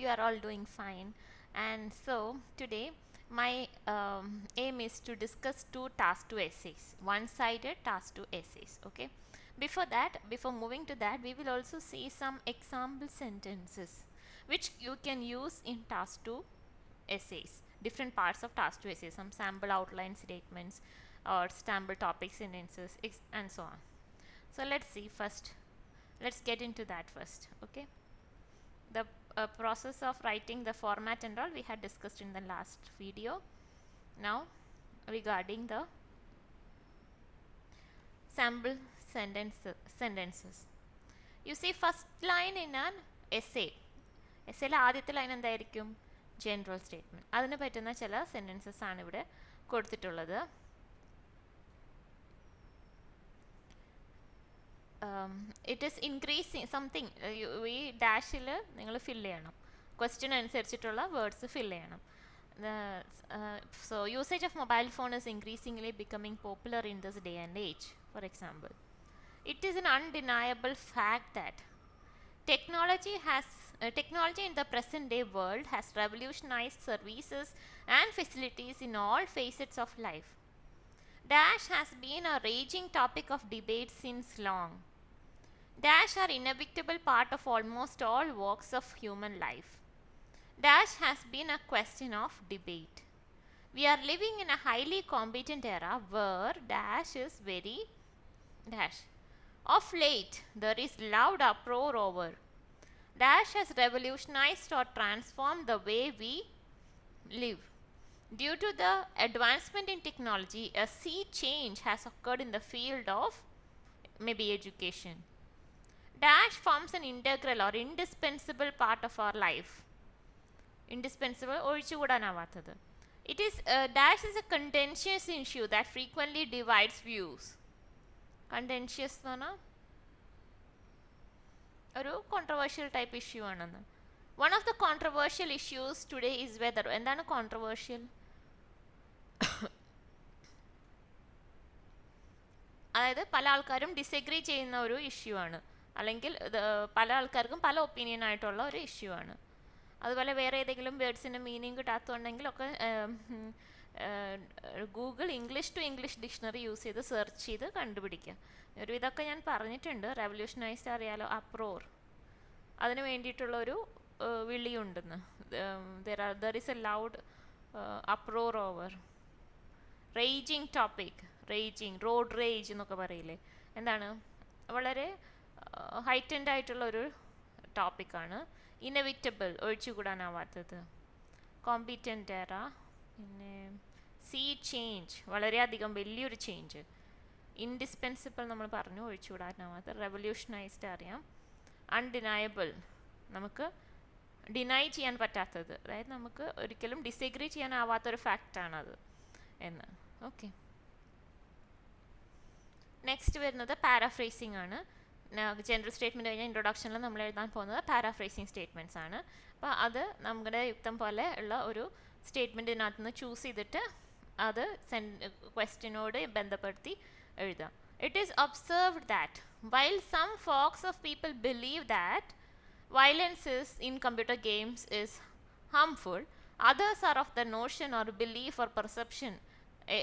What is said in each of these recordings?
you are all doing fine. And so today my aim is to discuss two task 2 essays, one-sided task 2 essays. Okay. Before moving to that, we will also see some example sentences which you can use in task 2 essays, different parts of task 2 essays, some sample outline statements or sample topic sentences, and so on. So let's see first. Let's get into that first. Okay. The process of writing, the format and all we had discussed in the last video. Now regarding the sample sentences, you see first line in an essay. എസ്സേയിലെ ആദ്യത്തെ line എന്തായിരിക്കും? General statement. അതിന് പറ്റുന്ന ചില sentences ആണ് ഇവിടെ കൊടുത്തിട്ടുള്ളത്. It is increasing something, ഈ ഡാഷിൽ നിങ്ങൾ ഫില്ല് ചെയ്യണം, ക്വസ്റ്റ്യൻ അനുസരിച്ചിട്ടുള്ള വേർഡ്സ് ഫില്ല് ചെയ്യണം. So usage of mobile phone is increasingly becoming popular in this day and age. For example, it is an undeniable fact that technology in the present day world has revolutionized services and facilities in all facets of life. Dash has been a raging topic of debate since long. Dash are inevitable part of almost all walks of human life. Dash has been a question of debate. We are living in a highly competent era where dash is very dash. Of late, there is loud uproar over dash has revolutionized or transformed the way we live. Due to the advancement in technology, a sea change has occurred in the field of maybe education. Dash forms an integral or indispensable part of our life. Indispensable ഒഴിച്ചുകൂടാനാവാത്തത്. It is dash is a contentious issue that frequently divides views. Contentious എന്ന് പറഞ്ഞാൽ ഒരു controversial type issue ആണെന്ന്. One of the controversial issues today is whether. എന്താണ് controversial? അതായത് പല ആൾക്കാരും disagree ചെയ്യുന്ന ഒരു ഇഷ്യൂ ആണ്, അല്ലെങ്കിൽ പല ആൾക്കാർക്കും പല ഒപ്പീനിയൻ ആയിട്ടുള്ള ഒരു ഇഷ്യൂ ആണ്. അതുപോലെ വേറെ ഏതെങ്കിലും വേർഡ്സിൻ്റെ മീനിങ് കിട്ടാത്തതുണ്ടെങ്കിൽ ഒക്കെ Google English to English dictionary use ചെയ്ത് സെർച്ച് ചെയ്ത് കണ്ടുപിടിക്കുക. ഒരു ഇതൊക്കെ ഞാൻ പറഞ്ഞിട്ടുണ്ട്. റെവല്യൂഷനൈസ്ഡ് അറിയാലോ, അപ്രോർ, അതിന് വേണ്ടിയിട്ടുള്ളൊരു വിളിയുണ്ടെന്ന്. There is a loud uproar over raging topic. Raging, road rage എന്നൊക്കെ പറയില്ലേ, എന്താണ്, വളരെ ഹൈറ്റൻഡ് ആയിട്ടുള്ളൊരു ടോപ്പിക്കാണ്. ഇന്നെവിറ്റബിൾ, ഒഴിച്ചുകൂടാനാവാത്തത്. കോമ്പീറ്റൻ്റ് എറ, പിന്നെ സീ ചേഞ്ച്, വളരെയധികം വലിയൊരു ചേഞ്ച്. ഇൻഡിസ്പെൻസിബിൾ നമ്മൾ പറഞ്ഞു, ഒഴിച്ചുകൂടാനാവാത്ത. റെവല്യൂഷനൈസ്ഡ് അറിയാം. അൺഡിനയബിൾ, നമുക്ക് ഡിനൈ ചെയ്യാൻ പറ്റാത്തത്, അതായത് നമുക്ക് ഒരിക്കലും ഡിസഗ്രി ചെയ്യാനാവാത്തൊരു ഫാക്റ്റാണത് എന്ന്. ഓക്കെ, നെക്സ്റ്റ് വരുന്നത് പാരാഫ്രേസിംഗ് ആണ്. ജനറൽ സ്റ്റേറ്റ്മെൻറ്റ് കഴിഞ്ഞാൽ ഇൻട്രൊഡക്ഷനിൽ നമ്മൾ എഴുതാൻ പോകുന്നത് പാരാഫ്രേസിംഗ് സ്റ്റേറ്റ്മെൻറ്റ്സ് ആണ്. അപ്പോൾ അത് നമ്മുടെ യുക്തം പോലെ ഉള്ള ഒരു സ്റ്റേറ്റ്മെൻറ്റിനകത്ത് നിന്ന് ചൂസ് ചെയ്തിട്ട് അത് ക്വസ്റ്റ്യനോട് ബന്ധപ്പെടുത്തി എഴുതാം. It is observed that while some folks of people believe that violence in computer games is harmful, others are of the notion or belief or perception,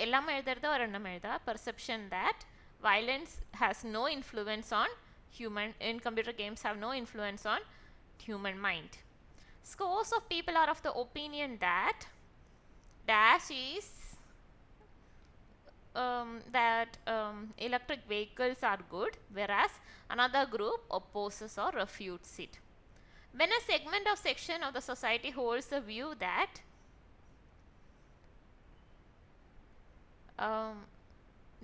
എല്ലാം എഴുതരുത്, ഒരെണ്ണം എഴുതുക, perception that violence has no influence on human, in computer games have no influence on human mind. Scores of people are of the opinion that dash is electric vehicles are good, whereas another group opposes or refutes it. When a segment of section of the society holds the view that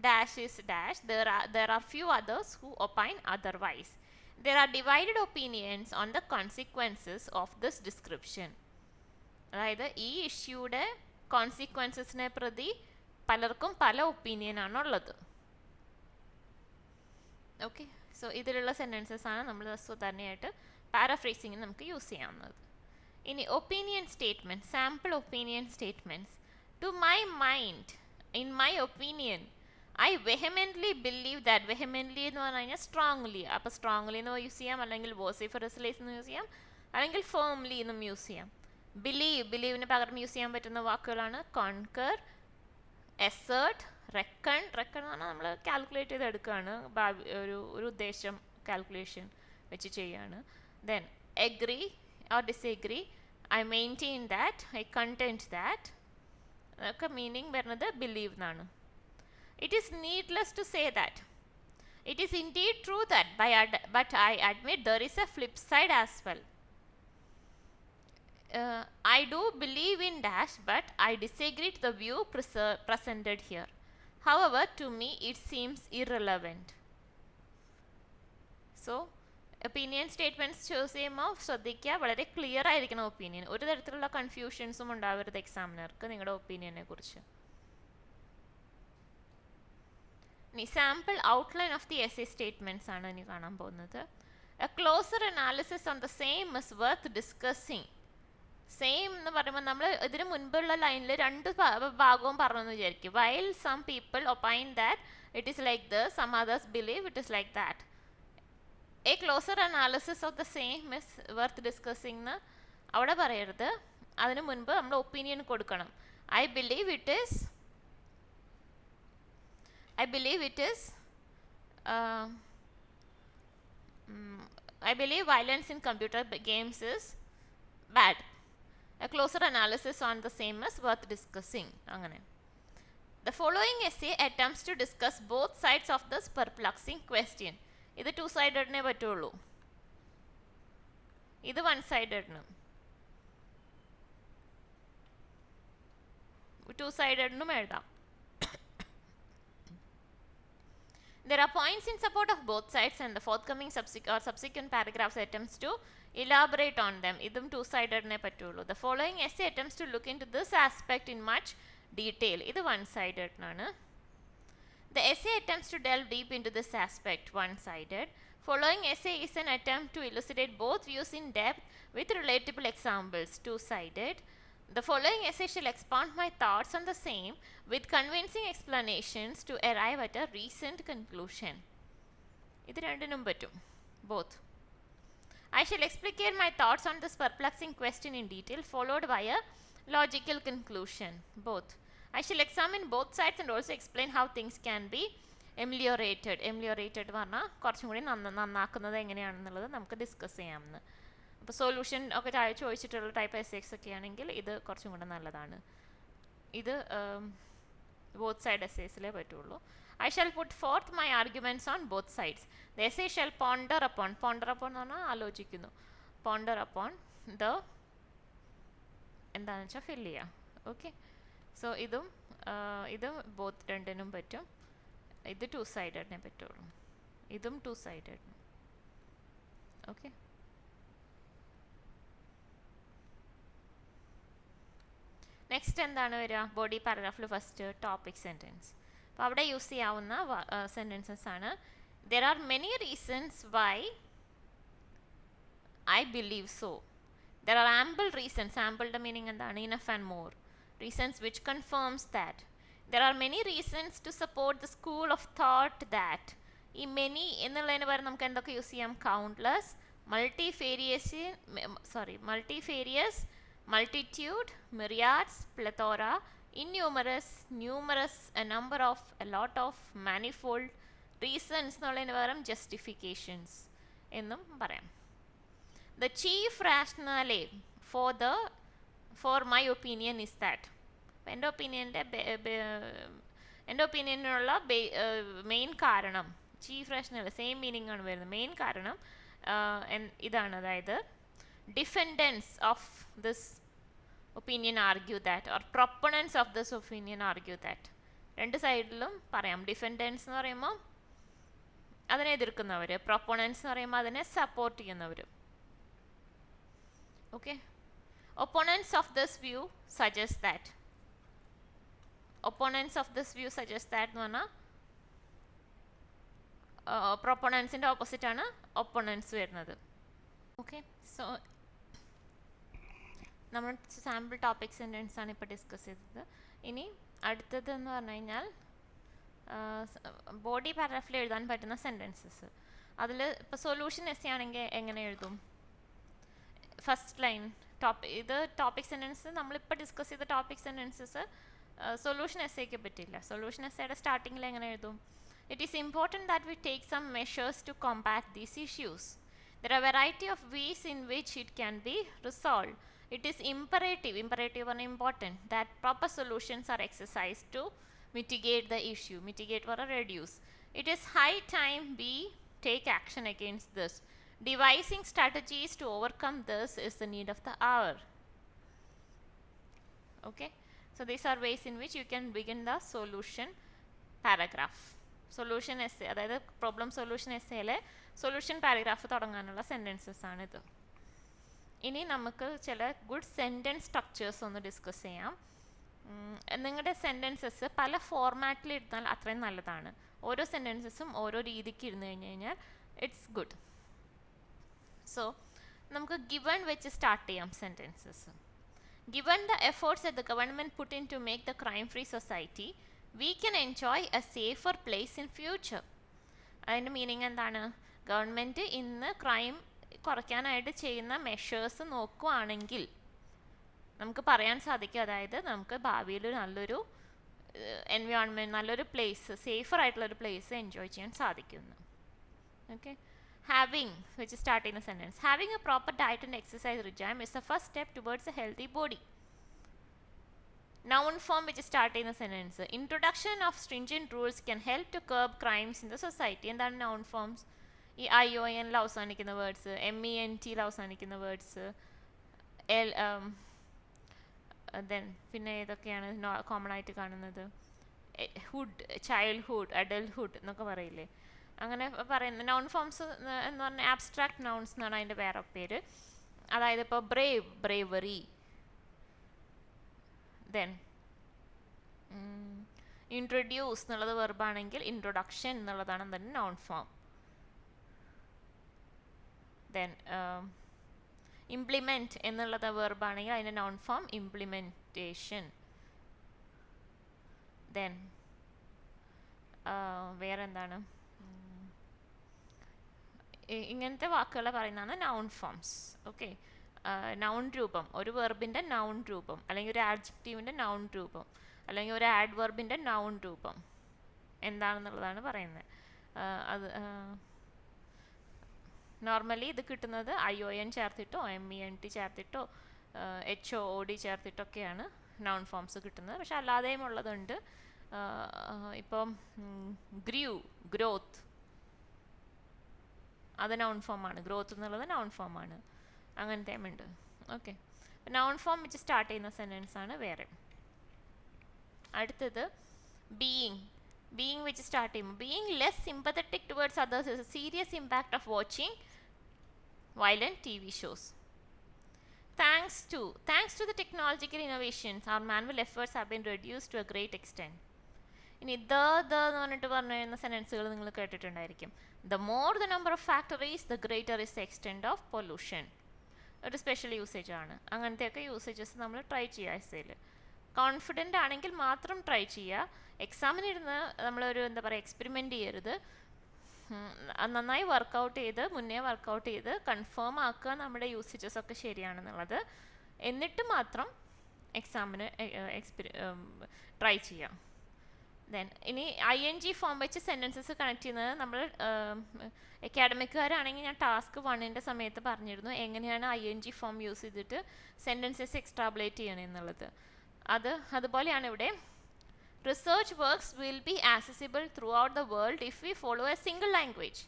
dash is dash, there are few others who opine otherwise. There are divided opinions on the consequences of this description. അതായത് ഈ ഇഷ്യൂടെ കോൺസിക്വൻസസിനെ പ്രതി പലർക്കും പല ഒപ്പീനിയനാണുള്ളത്. Okay, so ഇതിലുള്ള sentences ആണ് നമ്മൾ സാധാരണയായിട്ട് പാരാഫ്രേസിങ്ങിന് നമുക്ക് യൂസ് ചെയ്യാവുന്നത്. ഇനി opinion statement, sample opinion statements. To my mind, in my opinion, I vehemently believe that. Vehemently എന്ന് പറഞ്ഞു കഴിഞ്ഞാൽ സ്ട്രോങ്ലി, അപ്പോൾ സ്ട്രോങ്ലി എന്ന് യൂസ് ചെയ്യാം, അല്ലെങ്കിൽ വോസിഫറസ്ലൈസ് എന്ന് യൂസ് ചെയ്യാം, അല്ലെങ്കിൽ ഫേംലി എന്നും യൂസ് ചെയ്യാം. ബിലീവിന് പകരം യൂസ് ചെയ്യാൻ പറ്റുന്ന വാക്കുകളാണ് കോൺകർ, എസേർട്ട്, റെക്കൺ എന്ന് പറഞ്ഞാൽ നമ്മൾ കാൽക്കുലേറ്റ് ചെയ്ത് എടുക്കുകയാണ്, ഒരു ഉദ്ദേശം കാൽക്കുലേഷൻ വെച്ച് ചെയ്യുകയാണ്. Then agree or disagree, I maintain that, I contend that, അതൊക്കെ മീനിങ് വരുന്നത് ബിലീവ് എന്നാണ്. It is needless to say that, it is indeed true that, but I admit there is a flip side as well. I do believe in dash, but I disagree to the view presented here. However, to me it seems irrelevant. So, opinion statements choose ചെയ്യുമ്പോൾ ശ്രദ്ധിക്കുക, വളരെ clear ആയിരിക്കണം opinion. ഒരു തരത്തിലുള്ള കൺഫ്യൂഷൻസും ഉണ്ടാവരുത് എക്സാമിനർക്ക് നിങ്ങളുടെ ഒപ്പീനിയനെ കുറിച്ച്. ഇനി sample outline of the essay statements ആണ് ഇനി കാണാൻ പോകുന്നത്. A closer analysis on the same is worth discussing. Same എന്ന് പറയുമ്പോൾ നമ്മൾ ഇതിന് മുൻപുള്ള ലൈനിൽ രണ്ട് ഭാഗവും പറഞ്ഞെന്ന് വിചാരിക്കും. While some people opine that it is like this, some others believe it is like that. A closer analysis of the same is worth discussing എന്ന് അവിടെ പറയരുത്. അതിന് മുൻപ് നമ്മൾ ഒപ്പീനിയൻ കൊടുക്കണം. I believe it is I believe violence in computer games is bad. A closer analysis on the same is worth discussing. Angane. The following essay attempts to discuss both sides of this perplexing question. ഇത് to സൈഡഡിനെ പറ്റുള്ളൂ, ഇത് one സൈഡഡിന്. To സൈഡഡിനും എഴുതാം. There are points in support of both sides, and the forthcoming subsequent paragraphs attempts to elaborate on them. Idum two-sided ne pattulloo. The following essay attempts to look into this aspect in much detail. Idu one-sided nanu. The essay attempts to delve deep into this aspect, one-sided. Following essay is an attempt to elucidate both views in depth with relatable examples, two-sided. The following essay shall expound my thoughts on the same with convincing explanations to arrive at a recent conclusion. ഇത് രണ്ടിനും പറ്റും, both. I shall explicate my thoughts on this perplexing question in detail, followed by a logical conclusion, both. I shall examine both sides and also explain how things can be ameliorated. Ameliorated പറഞ്ഞാൽ കുറച്ചും കൂടി നന്നാക്കുന്നത് എങ്ങനെയാണെന്നുള്ളത് നമുക്ക് discuss ചെയ്യാമെന്ന്. അപ്പോൾ solution ഒക്കെ ചോദിച്ചിട്ടുള്ള type essays ഒക്കെ ആണെങ്കിൽ ഇത് കുറച്ചും കൂടെ നല്ലതാണ്. ഇത് ബോത്ത് സൈഡ് എസ്സേസിലേ പറ്റുള്ളൂ. I shall put forth my arguments on both sides. The essay shall ponder upon എന്ന് പറഞ്ഞാൽ ആലോചിക്കുന്നു. Ponder upon the എന്താണെന്ന് വെച്ചാൽ ഫിൽ ചെയ്യുക. ഓക്കെ, സോ ഇതും ബോത്ത് രണ്ടിനും പറ്റും. ഇത് ടു സൈഡഡിനെ പറ്റുള്ളൂ, ഇതും ടു സൈഡഡ്. ഓക്കെ, നെക്സ്റ്റ് എന്താണ് വരിക? ബോഡി പാരഗ്രാഫിൽ ഫസ്റ്റ് ടോപ്പിക് സെൻറ്റൻസ്. അപ്പോൾ അവിടെ യൂസ് ചെയ്യാവുന്ന സെൻറ്റൻസസ് ആണ്. There are many reasons why I believe so. There are ample reasons. ആംബിളുടെ മീനിങ് എന്താണ്? Enough and more. Reasons which confirms that. There are many reasons to support the school of thought that. ഈ many എന്നുള്ളതിന് പകരം നമുക്ക് എന്തൊക്കെ use ചെയ്യാം? Countless, multifarious, multitude, myriads, plethora, innumerous, numerous, a number of, a lot of, manifold, reasons എന്നുള്ളതിന് പകരം justifications എന്നും പറയാം. The chief rationale for my opinion is that. എൻ്റെ ഒപ്പീനിയനുള്ള മെയിൻ കാരണം, ചീഫ് റാഷണൽ സെയിം മീനിങ് ആണ് വരുന്നത്. മെയിൻ കാരണം ഇതാണ്, അതായത് defendants of this opinion argue that, or proponents of this opinion argue that. രണ്ട് സൈഡിലും പറയാം. ഡിഫെൻഡൻസ് എന്ന് പറയുമ്പോൾ അതിനെ എതിർക്കുന്നവർ, പ്രൊപ്പോണൻസ് എന്ന് പറയുമ്പോൾ അതിനെ സപ്പോർട്ട് ചെയ്യുന്നവർ. Okay, opponents of this view suggest that. Opponents of this view suggest that എന്ന് പറഞ്ഞാൽ പ്രൊപ്പോണൻസിൻ്റെ ഓപ്പോസിറ്റാണ് ഒപ്പോണൻസ് വരുന്നത്. ഓക്കെ, സോ നമ്മൾ സാമ്പിൾ ടോപ്പിക് സെൻറ്റൻസ് ആണ് ഇപ്പോൾ ഡിസ്കസ് ചെയ്തത്. ഇനി അടുത്തതെന്ന് പറഞ്ഞു കഴിഞ്ഞാൽ ബോഡി പാരഗ്രാഫിൽ എഴുതാൻ പറ്റുന്ന സെൻറ്റൻസസ്. അതിൽ ഇപ്പോൾ സൊല്യൂഷൻ എസ്സേ ആണെങ്കിൽ എങ്ങനെ എഴുതും? ഫസ്റ്റ് ലൈൻ ഇത് ടോപ്പിക് സെൻറ്റൻസ് നമ്മളിപ്പോൾ ഡിസ്കസ് ചെയ്ത ടോപ്പിക് സെൻറ്റൻസസ് സൊല്യൂഷൻ എസ്സേക്ക് പറ്റില്ല. സൊല്യൂഷൻ എസ്സേയുടെ സ്റ്റാർട്ടിങ്ങിൽ എങ്ങനെ എഴുതും? It is important that we take some measures to combat these issues. There are a variety of ways in which it can be resolved. It is imperative and important, that proper solutions are exercised to mitigate the issue, mitigate or reduce. It is high time we take action against this. Devising strategies to overcome this is the need of the hour. Okay, so these are ways in which you can begin the solution paragraph. Solution essay, അതായത് problem solution എസ്സേയിലെ solution paragraph തുടങ്ങാനുള്ള sentences ആണിത്. ഇനി നമുക്ക് ചില good sentence structures ഒന്ന് discuss ചെയ്യാം. നിങ്ങളുടെ sentences പല ഫോർമാറ്റിൽ ഇരുന്നാൽ അത്രയും നല്ലതാണ്. ഓരോ സെൻറ്റൻസസും ഓരോ രീതിക്ക് ഇരുന്ന് കഴിഞ്ഞ് കഴിഞ്ഞാൽ ഇറ്റ്സ് ഗുഡ്. സോ നമുക്ക് ഗിവൺ വെച്ച് സ്റ്റാർട്ട് ചെയ്യാം sentences. Given the efforts that the government put in to make the crime-free society, we can enjoy a safer place in future. അതിൻ്റെ മീനിങ് എന്താണ്? ഗവൺമെൻറ് ഇന്ന് ക്രൈം കുറയ്ക്കാനായിട്ട് ചെയ്യുന്ന മെഷേഴ്സ് നോക്കുകയാണെങ്കിൽ നമുക്ക് പറയാൻ സാധിക്കും, അതായത് നമുക്ക് ഭാവിയിൽ നല്ലൊരു എൻവയോൺമെൻറ്റ്, നല്ലൊരു പ്ലേസ്, സേഫർ ആയിട്ടുള്ളൊരു പ്ലേസ് എൻജോയ് ചെയ്യാൻ സാധിക്കുന്നു. Okay, having, which is starting the sentence, having a proper diet and exercise regime is the first step towards a healthy body. Noun form, which is starting the sentence, introduction of stringent rules can help to curb crimes in the society. എന്താണ് noun forms? ഈ ION അവസാനിക്കുന്ന words, MENT അവസാനിക്കുന്ന words, then പിന്നെ ഏതൊക്കെയാണ് common ആയിട്ട് കാണുന്നത്? Hood, childhood, adulthood എന്നൊക്കെ പറയില്ലേ, അങ്ങനെ പറയുന്ന നൗൺ ഫോംസ് എന്ന് പറഞ്ഞാൽ ആബ്സ്ട്രാക്ട് നൗൺസ് എന്നാണ് അതിൻ്റെ വേറെ പേര്. അതായത് ഇപ്പോൾ ബ്രേവ്, ബ്രേവറി, ദെൻ ഇൻട്രൊഡ്യൂസ് എന്നുള്ളത് വെർബാണെങ്കിൽ ഇൻട്രൊഡക്ഷൻ എന്നുള്ളതാണ് തന്നെ നൗൺ ഫോം. ദെൻ ഇംപ്ലിമെൻറ്റ് എന്നുള്ളത് വെർബാണെങ്കിൽ അതിൻ്റെ നൗൺ ഫോം ഇംപ്ലിമെൻറ്റേഷൻ. ദെൻ വേറെ എന്താണ്? ഇങ്ങനത്തെ വാക്കുകൾ പറയുന്നതാണ് നൗൺ ഫോംസ്. ഓക്കെ, നൗൺ രൂപം, ഒരു വെർബിൻ്റെ നൗൺ രൂപം, അല്ലെങ്കിൽ ഒരു ആഡ്ജക്റ്റീവിൻ്റെ നൗൺ രൂപം, അല്ലെങ്കിൽ ഒരു ആഡ്വർബിൻ്റെ നൗൺ രൂപം എന്താണെന്നുള്ളതാണ് പറയുന്നത്. അത് നോർമലി ഇത് കിട്ടുന്നത് ION ചേർത്തിട്ടോ MENT ചേർത്തിട്ടോ HOOD ചേർത്തിട്ടൊക്കെയാണ് നൗൺ ഫോംസ് കിട്ടുന്നത്. പക്ഷെ അല്ലാതെയും ഉള്ളതുണ്ട്. ഇപ്പം ഗ്രോത്ത്, അത് നൗൺ ഫോമാണ്. ഗ്രോത്ത് എന്നുള്ളത് നൗൺ ഫോമാണ്. അങ്ങനത്തെ ഉണ്ട്. ഓക്കെ, നൗൺ ഫോം വെച്ച് സ്റ്റാർട്ട് ചെയ്യുന്ന സെൻറ്റൻസ് ആണ് വേറെ. അടുത്തത് ബീയിങ്. ബീയിങ് വെച്ച് സ്റ്റാർട്ട് ചെയ്യുമ്പോൾ, being less sympathetic towards others is A serious impact of watching violent TV shows. Thanks to the technological innovations, our manual efforts have been reduced to a great extent. ഇനി എന്ന് പറഞ്ഞിട്ട് പറയുന്ന സെൻറ്റൻസുകൾ നിങ്ങൾ കേട്ടിട്ടുണ്ടായിരിക്കും. The more the number of factories, the greater is the extent of pollution. ഒരു special usage ആണ്. അങ്ങനത്തെയൊക്കെ usages നമ്മൾ try ചെയ്യുക. എസ്സേയിൽ കോൺഫിഡൻ്റ് ആണെങ്കിൽ മാത്രം ട്രൈ ചെയ്യുക. എക്സാമിനിരുന്ന് നമ്മളൊരു എന്താ പറയുക എക്സ്പെരിമെൻ്റ് ചെയ്യരുത്. നന്നായി മുന്നേ വർക്കൗട്ട് ചെയ്ത് കൺഫേം ആക്കുക നമ്മുടെ യൂസേജസ് ഒക്കെ ശരിയാണെന്നുള്ളത്. എന്നിട്ട് മാത്രം എക്സാമിന് ട്രൈ ചെയ്യാം. ദെൻ ഇനി ING ഫോം വെച്ച് സെൻറ്റൻസസ് കണക്ട് ചെയ്യുന്നത് നമ്മൾ അക്കാഡമിക്കുകാരാണെങ്കിൽ ഞാൻ ടാസ്ക് 1ൻ്റെ സമയത്ത് പറഞ്ഞിരുന്നു എങ്ങനെയാണ് ING ഫോം യൂസ് ചെയ്തിട്ട് സെൻറ്റൻസസ് എക്സ്ട്രാബുലേറ്റ് ചെയ്യണമെന്നുള്ളത്. അതുപോലെയാണ് ഇവിടെ. Research works will be accessible throughout the world if we follow a single language.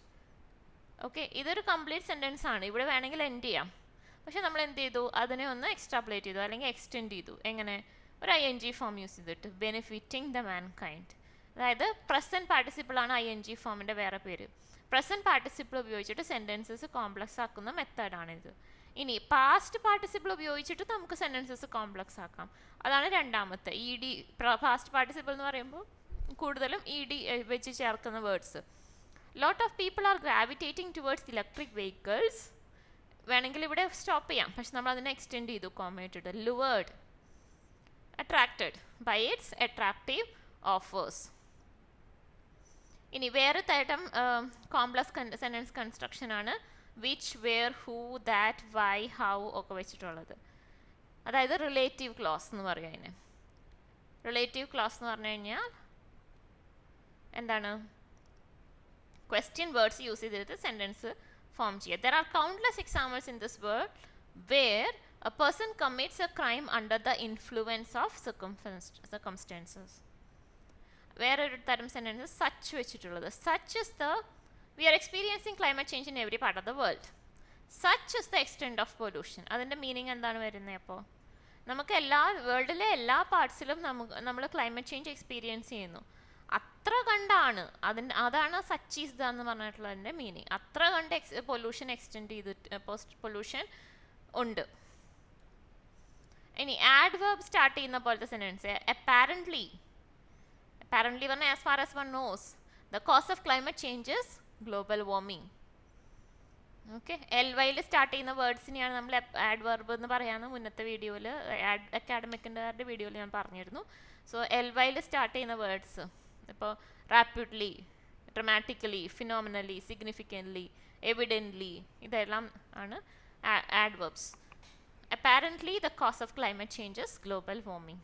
Okay, ഇതൊരു കംപ്ലീറ്റ് സെൻറ്റൻസ് ആണ്. ഇവിടെ വേണമെങ്കിൽ എൻഡ് ചെയ്യാം. പക്ഷെ നമ്മൾ എന്ത് ചെയ്തു? അതിനെ ഒന്ന് എക്സ്ട്രാപ്ലേറ്റ് ചെയ്തു, അല്ലെങ്കിൽ എക്സ്റ്റെൻഡ് ചെയ്തു. എങ്ങനെ? ഒരു ING ഫോം യൂസ് ചെയ്തിട്ട്, ബെനിഫിറ്റിംഗ് ദ മാൻകൈൻഡ്. അതായത് പ്രസൻറ്റ് പാർട്ടിസിപ്പിൾ ആണ് ING ഫോമിൻ്റെ വേറെ പേര്. പ്രസൻറ്റ് പാർട്ടിസിപ്പിൾ ഉപയോഗിച്ചിട്ട് സെൻറ്റൻസസ് കോംപ്ലക്സ് ആക്കുന്ന മെത്തേഡാണിത്. ഇനി പാസ്റ്റ് പാർട്ടിസിപ്പിൾ ഉപയോഗിച്ചിട്ട് നമുക്ക് സെൻറ്റൻസസ് കോംപ്ലക്സ് ആക്കാം. അതാണ് രണ്ടാമത്തെ. ED, പാസ്റ്റ് പാർട്ടിസിപ്പിൾ എന്ന് പറയുമ്പോൾ കൂടുതലും ED വെച്ച് ചേർക്കുന്ന words. Lot of people are gravitating towards electric vehicles. വേണമെങ്കിൽ ഇവിടെ സ്റ്റോപ്പ് ചെയ്യാം, പക്ഷെ നമ്മൾ അതിനെ എക്സ്റ്റെൻഡ് ചെയ്തു, കോമേറ്റഡ്. Lured, attracted by its attractive offers. ഇനി വേറെ തരം കോംപ്ലക്സ് സെൻറ്റൻസ് കൺസ്ട്രക്ഷൻ ആണ് which, where, who, that, why, how ഒക്കെ വെച്ചിട്ടുള്ളത്. അതായത് റിലേറ്റീവ് ക്ലോസ് എന്ന് പറയും അതിന്. റിലേറ്റീവ് ക്ലോസ് എന്ന് പറഞ്ഞു കഴിഞ്ഞാൽ എന്താണ്? ക്വസ്റ്റ്യൻ വേർഡ്സ് യൂസ് ചെയ്തിട്ട് സെൻറ്റൻസ് ഫോം ചെയ്യുക. There are countless examples in this world where a person commits a crime under the influence of circumstances. വേറൊരു തരം സെൻറ്റൻസ് സച്ച് വെച്ചിട്ടുള്ളത്. Such is the we are experiencing climate change in every part of the world. Such is the extent of pollution. അതിൻ്റെ meaning എന്താണ് വരുന്നത്? അപ്പോൾ നമുക്ക് വേൾഡിലെ എല്ലാ പാർട്സിലും നമ്മൾ ക്ലൈമറ്റ് ചേഞ്ച് എക്സ്പീരിയൻസ് ചെയ്യുന്നു. അത്ര കണ്ടാണ് അതാണ് സച്ച് ഈസ് ദ എന്ന് പറഞ്ഞിട്ടുള്ളതിൻ്റെ മീനിങ്. അത്ര കണ്ട് പൊല്യൂഷൻ എക്സ്റ്റെൻഡ് ചെയ്തിട്ട് പൊല്യൂഷൻ ഉണ്ട്. ഇനി ആഡ്വർബ് സ്റ്റാർട്ട് ചെയ്യുന്ന പോലത്തെ സെൻറ്റൻസ് apparently പറഞ്ഞാൽ as far as one knows the cause of climate change is global warming. Okay, ly start ചെയ്യുന്ന വേർഡ്സിനെയാണ് നമ്മൾ ആഡ്വർബ് എന്ന് പറയാമെന്ന് മുന്നത്തെ വീഡിയോയിൽ അക്കാഡമിക്കിൻ്റെ വീഡിയോയിൽ ഞാൻ പറഞ്ഞിരുന്നു. സോ ly സ്റ്റാർട്ട് ചെയ്യുന്ന വേർഡ്സ് ഇപ്പോൾ റാപ്പിഡ്ലി, ഡ്രമാറ്റിക്കലി, ഫിനോമിനലി, സിഗ്നിഫിക്കൻ്റ്ലി, എവിഡൻ്റ്ലി, ഇതെല്ലാം ആണ് ആഡ്വർബ്സ്. Apparently the cause of climate change is global warming.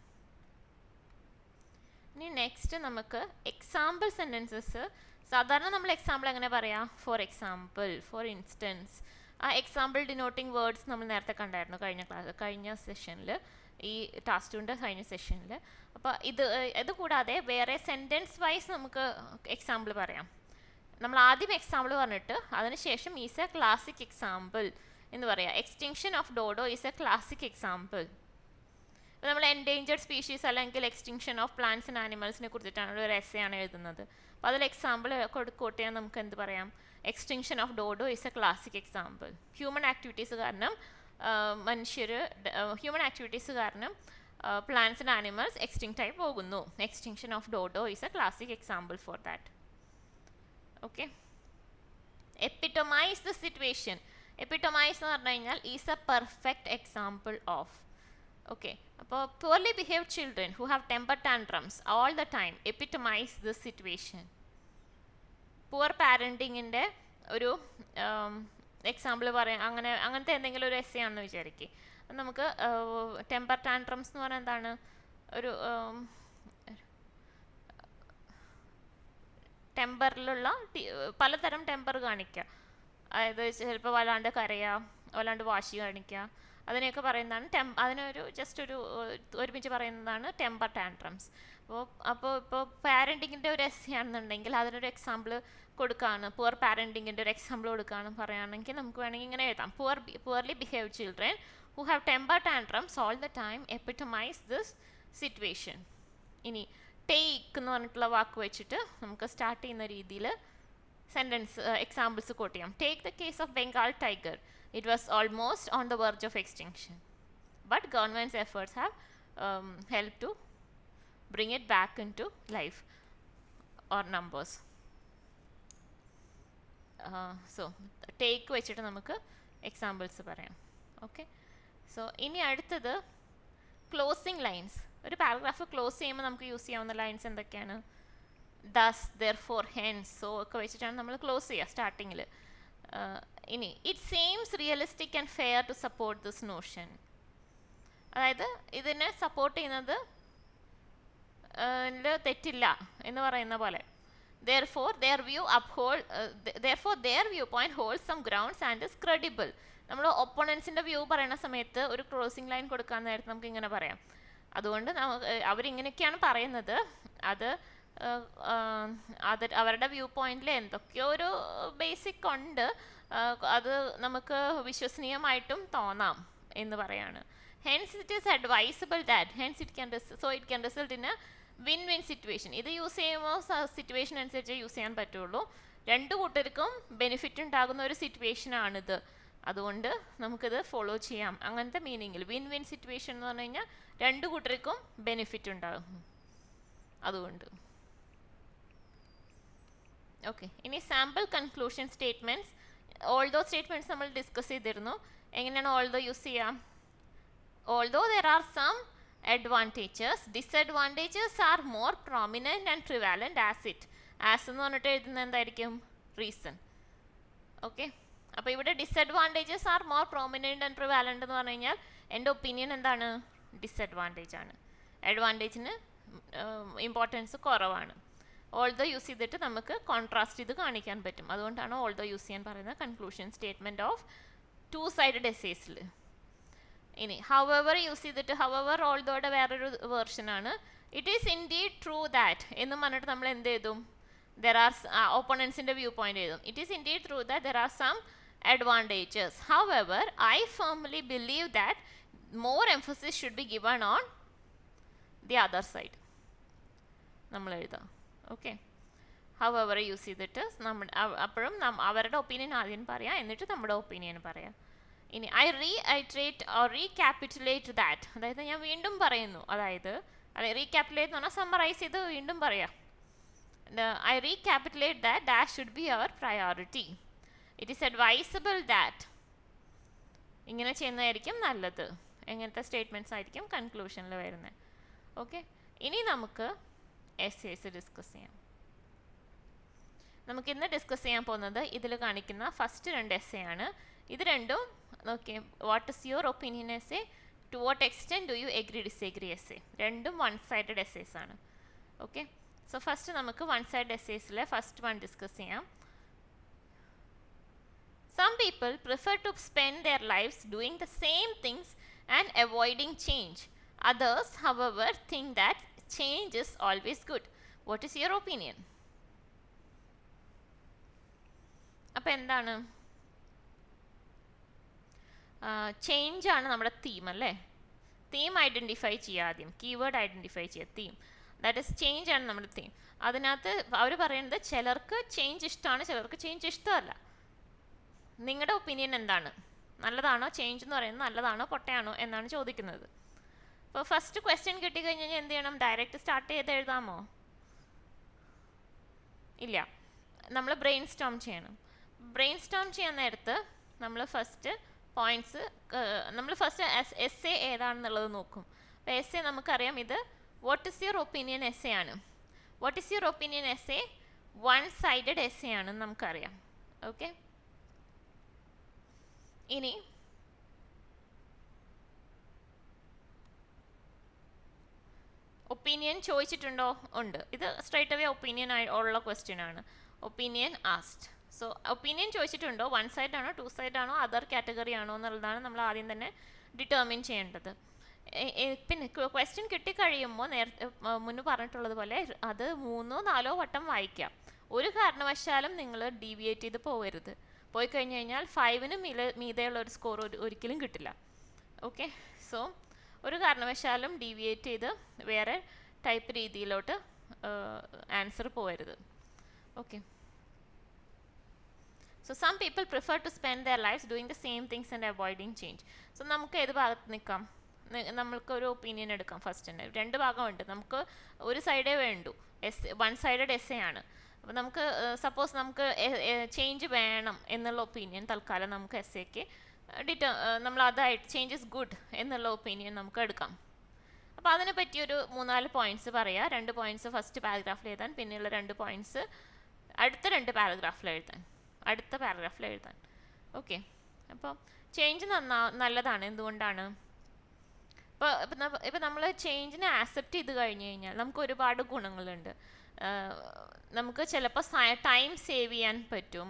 ഇനി നെക്സ്റ്റ് നമുക്ക് എക്സാമ്പിൾ സെൻറ്റൻസസ്. സാധാരണ നമ്മൾ എക്സാമ്പിൾ എങ്ങനെ പറയാം? For example, for instance. ആ എക്സാമ്പിൾ ഡിനോട്ടിങ് വേർഡ്സ് നമ്മൾ നേരത്തെ കണ്ടായിരുന്നു കഴിഞ്ഞ സെഷനിൽ, ഈ ടാസ്ക് 2ൻ്റെ കഴിഞ്ഞ സെഷനിൽ. അപ്പോൾ ഇത് കൂടാതെ വേറെ സെൻറ്റൻസ് വൈസ് നമുക്ക് എക്സാമ്പിൾ പറയാം. നമ്മൾ ആദ്യം എക്സാമ്പിൾ പറഞ്ഞിട്ട് അതിനുശേഷം ഈസ് എ ക്ലാസിക് എക്സാമ്പിൾ എന്ന് പറയാം. Extinction of dodo is a classic example. ഇപ്പോൾ നമ്മൾ എൻഡേഞ്ചർഡ് സ്പീഷീസ് അല്ലെങ്കിൽ എക്സ്റ്റിങ്ഷൻ ഓഫ് പ്ലാന്റ്സ് ആൻഡ് ആനിമൽസിനെ കുറിച്ചിട്ടാണ് ഒരു എസ്സേ ആണ് എഴുതുന്നത്. അപ്പോൾ അതിൽ എക്സാമ്പിൾ കോട്ട് ചെയ്യാൻ നമുക്ക് എന്ത് പറയാം? Extinction of dodo is a classic example. Human activities കാരണം പ്ലാന്റ്സ് ആൻഡ് ആനിമൽസ് എക്സ്റ്റിങ്ക്റ്റ് ആയി പോകുന്നു. Extinction of dodo is a classic example for that. Okay, epitomize the situation. Epitomize എന്ന് പറഞ്ഞു കഴിഞ്ഞാൽ is a perfect example of. Okay, അപ്പോൾ poorly behaved children who have temper tantrums all the time epitomize this situation. Poor പാരൻറ്റിങ്ങിൻ്റെ ഒരു example പറയാം. അങ്ങനത്തെ എന്തെങ്കിലും ഒരു എസ്സേ ആണെന്ന് വിചാരിക്കുക. നമുക്ക് ടെമ്പർ ടാൻട്രംസ് എന്ന് പറഞ്ഞാൽ എന്താണ്? ഒരു ടെമ്പറിലുള്ള പലതരം ടെമ്പർ കാണിക്കുക. അതായത് ചിലപ്പോൾ വല്ലാണ്ട് കരയുക, വല്ലാണ്ട് വാശി കാണിക്കുക, അതിനെയൊക്കെ പറയുന്നതാണ് അതിനൊരു ജസ്റ്റ് ഒരുമിച്ച് പറയുന്നതാണ് ടെമ്പർ ടാൻട്രംസ്. ഇപ്പോൾ പാരൻറ്റിങ്ങിൻ്റെ ഒരു എസ്സേ ആണെന്നുണ്ടെങ്കിൽ അതിനൊരു എക്സാമ്പിൾ കൊടുക്കുകയാണ്, പുവർ പാരൻറ്റിങ്ങിൻ്റെ ഒരു എക്സാമ്പിൾ കൊടുക്കുകയാണ് പറയുകയാണെങ്കിൽ നമുക്ക് വേണമെങ്കിൽ ഇങ്ങനെ എഴുതാം: poorly behave children who have temper tantrums all the time epitomize this situation. ഇനി ടേക്ക് എന്ന് പറഞ്ഞിട്ടുള്ള വാക്ക് വെച്ചിട്ട് നമുക്ക് സ്റ്റാർട്ട് ചെയ്യുന്ന രീതിയിൽ സെൻറ്റൻസ് എക്സാമ്പിൾസ് കോട്ട് ചെയ്യാം. Take the case of Bengal tiger. It was almost on the verge of extinction, but government's efforts have helped to bring it back into life or numbers. So take വെച്ചിട്ട് നമുക്ക് examples പറയാം. Okay, so ഇനി അടുത്തത് closing lines. ഒരു paragraph close ചെയ്യുമ്പോൾ നമുക്ക് use ചെയ്യാവുന്ന lines എന്തൊക്കെയാണ്? ദസ്, therefore, hence, so ഒക്കെ വെച്ചിട്ടാണ് നമ്മൾ ക്ലോസ് ചെയ്യുക സ്റ്റാർട്ടിങ്ങിൽ. ഇനി it seems realistic and fair to support this notion. അതായത് ഇതിനെ സപ്പോർട്ട് ചെയ്യുന്നത് തെറ്റില്ല എന്ന് പറയുന്ന പോലെ. therefore their viewpoint holds some grounds and is credible. നമ്മൾ ഒപ്പോണൻസിൻ്റെ വ്യൂ പറയുന്ന സമയത്ത് ഒരു ക്ലോസിംഗ് ലൈൻ കൊടുക്കാൻ നേരത്തെ നമുക്ക് ഇങ്ങനെ പറയാം. അതുകൊണ്ട് അവരിങ്ങനെയൊക്കെയാണ് പറയുന്നത്, അത് അവരുടെ വ്യൂ പോയിന്റിൽ എന്തൊക്കെയോ ഒരു ബേസിക് ഉണ്ട്, അത് നമുക്ക് വിശ്വസനീയമായിട്ടും തോന്നാം എന്ന് പറയാണ്. Hence it is advisable that it can result in a win-win situation. ഇത് യൂസ് ചെയ്യുമ്പോൾ സിറ്റുവേഷൻ അനുസരിച്ച് യൂസ് ചെയ്യാൻ പറ്റുള്ളൂ. രണ്ടു കൂട്ടർക്കും ബെനിഫിറ്റ് ഉണ്ടാകുന്ന ഒരു സിറ്റുവേഷൻ ആണിത്, അതുകൊണ്ട് നമുക്കിത് ഫോളോ ചെയ്യാം. അങ്ങനത്തെ മീനിങ്ങിൽ വിൻ സിറ്റുവേഷൻ എന്ന് പറഞ്ഞു കഴിഞ്ഞാൽ രണ്ടു കൂട്ടർക്കും ബെനിഫിറ്റ് ഉണ്ടാകും, അതുകൊണ്ട്. ഓക്കെ, ഇനി sample conclusion statements. Although statements നമ്മൾ ഡിസ്കസ് ചെയ്തിരുന്നു. എങ്ങനെയാണ് ഓൾദോ യൂസ് ചെയ്യാം? Although there are some advantages, disadvantages are more prominent and prevalent as എന്ന് പറഞ്ഞിട്ട് എഴുതുന്നത് എന്തായിരിക്കും? റീസൺ. ഓക്കെ, അപ്പോൾ ഇവിടെ disadvantages are more prominent and prevalent എന്ന് പറഞ്ഞു കഴിഞ്ഞാൽ എൻ്റെ ഒപ്പീനിയൻ എന്താണ്, ഡിസഡ്വാൻറ്റേജ് ആണ്. അഡ്വാൻറ്റേജിന് ഇമ്പോർട്ടൻസ് കുറവാണ്. ഓൾദോ യൂസ് ചെയ്തിട്ട് നമുക്ക് കോൺട്രാസ്റ്റ് ചെയ്ത് കാണിക്കാൻ പറ്റും. അതുകൊണ്ടാണ് ഓൾദോ യൂസ് ചെയ്യാൻ പറയുന്നത് conclusion statement of two sided എസ്സേസിൽ. ഇനി ഹവെവർ യൂസ് ചെയ്തിട്ട് ഹവെവർ ഓൾദോയുടെ വേറൊരു വേർഷനാണ്. It is indeed true that എന്ന് പറഞ്ഞിട്ട് നമ്മൾ എന്ത് ചെയ്തും, ദർ ആർ ഓപ്പണൻസിൻ്റെ വ്യൂ പോയിന്റ് എഴുതും. It is indeed true that there are some advantages. However, I firmly believe that more emphasis should be given on the other side. നമ്മൾ എഴുതാം. Okay, however use ചെയ്തിട്ട് നമ്മൾ അപ്പോഴും അവരുടെ ഒപ്പീനിയൻ ആദ്യം പറയാം, എന്നിട്ട് നമ്മുടെ ഒപ്പീനിയൻ പറയാം. ഇനി ഐ റീഐട്രേറ്റ് ഓർ റീക്യാപിറ്റുലേറ്റ് ദാറ്റ്, അതായത് ഞാൻ വീണ്ടും പറയുന്നു, അതായത് റീക്യാപിറ്റുലേറ്റ് എന്ന് പറഞ്ഞാൽ സമ്മറൈസ് ചെയ്ത് വീണ്ടും പറയാം. I recapitulate that that should be our priority. It is advisable that, ഇങ്ങനെ ചെയ്യുന്നതായിരിക്കും നല്ലത്. എങ്ങനത്തെ സ്റ്റേറ്റ്മെൻറ്റ്സ് ആയിരിക്കും കൺക്ലൂഷനിൽ വരുന്നത്. ഓക്കെ, ഇനി നമുക്ക് എസ്സേസ് ഡിസ്കസ് ചെയ്യാം. നമുക്കിന്ന് ഡിസ്കസ് ചെയ്യാൻ പോകുന്നത് ഇതിൽ കാണിക്കുന്ന ഫസ്റ്റ് 2 എസ്സേ ആണ്. ഇത് രണ്ടും okay, what is your opinion essay, to what extent do you agree disagree essay. രണ്ടും വൺ സൈഡഡ് എസ്സേസ് ആണ്. ഓക്കെ, സോ ഫസ്റ്റ് നമുക്ക് വൺ സൈഡ് എസ്സേസിലെ ഫസ്റ്റ് വൺ ഡിസ്കസ് ചെയ്യാം. Some people prefer to spend their lives doing the same things and avoiding change. Others, however, think that change is always good. What is your opinion? അപ്പോൾ എന്താണ് change ആണ് നമ്മുടെ theme അല്ലേ. Theme identify ചെയ്യുക ആദ്യം, keyword identify ചെയ്യുക, theme, that is change ആണ് നമ്മുടെ തീം. അതിനകത്ത് അവർ പറയുന്നത് ചിലർക്ക് ചേഞ്ച് ഇഷ്ടമാണ്, ചിലർക്ക് ചേഞ്ച് ഇഷ്ടമല്ല. നിങ്ങളുടെ ഒപ്പീനിയൻ എന്താണ്, നല്ലതാണോ ചേഞ്ച് എന്ന് പറയുന്നത്, നല്ലതാണോ പൊട്ടയാണോ എന്നാണ് ചോദിക്കുന്നത്. അപ്പോൾ ഫസ്റ്റ് ക്വസ്റ്റ്യൻ കിട്ടിക്കഴിഞ്ഞ് കഴിഞ്ഞാൽ എന്ത് ചെയ്യണം, ഡയറക്റ്റ് സ്റ്റാർട്ട് ചെയ്ത് എഴുതാമോ? ഇല്ല, നമ്മൾ ബ്രെയിൻ സ്റ്റോം ചെയ്യണം. ബ്രെയിൻ സ്റ്റോം ചെയ്യാൻ നേരത്ത് നമ്മൾ ഫസ്റ്റ് പോയിൻറ്റ്സ്, നമ്മൾ ഫസ്റ്റ് എസ്സേ ഏതാണെന്നുള്ളത് നോക്കും. അപ്പോൾ എസ്സേ നമുക്കറിയാം, ഇത് what is your opinion essay ആണ്. What is your opinion essay one sided essay ആണെന്ന് നമുക്കറിയാം. ഓക്കെ, ഇനി ഒപ്പീനിയൻ ചോദിച്ചിട്ടുണ്ടോ? ഉണ്ട്. ഇത് സ്ട്രൈറ്റ് അവേ ഒപ്പീനിയൻ ഉള്ള ക്വസ്റ്റ്യൻ ആണ്. Opinion asked. സോ ഒപ്പീനിയൻ ചോദിച്ചിട്ടുണ്ടോ, വൺ സൈഡ് ആണോ, ടു സൈഡ് ആണോ, അതർ കാറ്റഗറി ആണോ എന്നുള്ളതാണ് നമ്മൾ ആദ്യം തന്നെ ഡിറ്റർമിൻ ചെയ്യേണ്ടത്. പിന്നെ ക്വസ്റ്റ്യൻ കിട്ടിക്കഴിയുമ്പോൾ നേരത്തെ മുന്നേ പറഞ്ഞിട്ടുള്ളത് പോലെ അത് 3-4 വട്ടം വായിക്കാം. ഒരു കാരണവശാലും നിങ്ങൾ ഡീവിയേറ്റ് ചെയ്ത് പോകരുത്. പോയി കഴിഞ്ഞ് കഴിഞ്ഞാൽ 5-ന് മീതെയുള്ള ഒരു സ്കോർ ഒരിക്കലും കിട്ടില്ല. ഓക്കെ, സോ ഒരു കാരണവശാലും ഡീവിയേറ്റ് ചെയ്ത് വേറെ ടൈപ്പ് രീതിയിലോട്ട് ആൻസർ പോകരുത്. Okay, so some people prefer to spend their lives doing the same things and avoiding change. So നമുക്ക് ഏത് ഭാഗത്ത് നിൽക്കാം, നമ്മൾക്ക് ഒരു ഒപ്പീനിയൻ എടുക്കാം. ഫസ്റ്റിൻ്റെ 2 ഭാഗമുണ്ട്, നമുക്ക് ഒരു സൈഡേ വേണ്ടു, വൺ സൈഡഡ് എസ്സേ ആണ്. അപ്പോൾ നമുക്ക് സപ്പോസ് നമുക്ക് ചേഞ്ച് വേണം എന്നുള്ള ഒപ്പീനിയൻ തൽക്കാലം നമുക്ക് എസ്സേക്ക് നമ്മൾ അതായിട്ട് ചേഞ്ച് ഇസ് ഗുഡ് എന്നുള്ള ഒപ്പീനിയൻ നമുക്ക് എടുക്കാം. അപ്പോൾ അതിനെ പറ്റിയൊരു 3-4 പോയിൻറ്റ്സ് പറയാം. 2 പോയിൻറ്റ്സ് ഫസ്റ്റ് പാരഗ്രാഫിൽ എഴുതാൻ, പിന്നെയുള്ള 2 പോയിൻറ്റ്സ് അടുത്ത 2 പാരഗ്രാഫിൽ എഴുതാൻ, അടുത്ത പാരഗ്രാഫിൽ എഴുതാൻ. ഓക്കെ, അപ്പോൾ ചേഞ്ച് നല്ലതാണ്. എന്തുകൊണ്ടാണ്? ഇപ്പോൾ നമ്മൾ ചേഞ്ചിനെ ആക്സെപ്റ്റ് ചെയ്ത് കഴിഞ്ഞ് കഴിഞ്ഞാൽ നമുക്ക് ഒരുപാട് ഗുണങ്ങളുണ്ട്. നമുക്ക് ചിലപ്പോൾ ടൈം സേവ് ചെയ്യാൻ പറ്റും,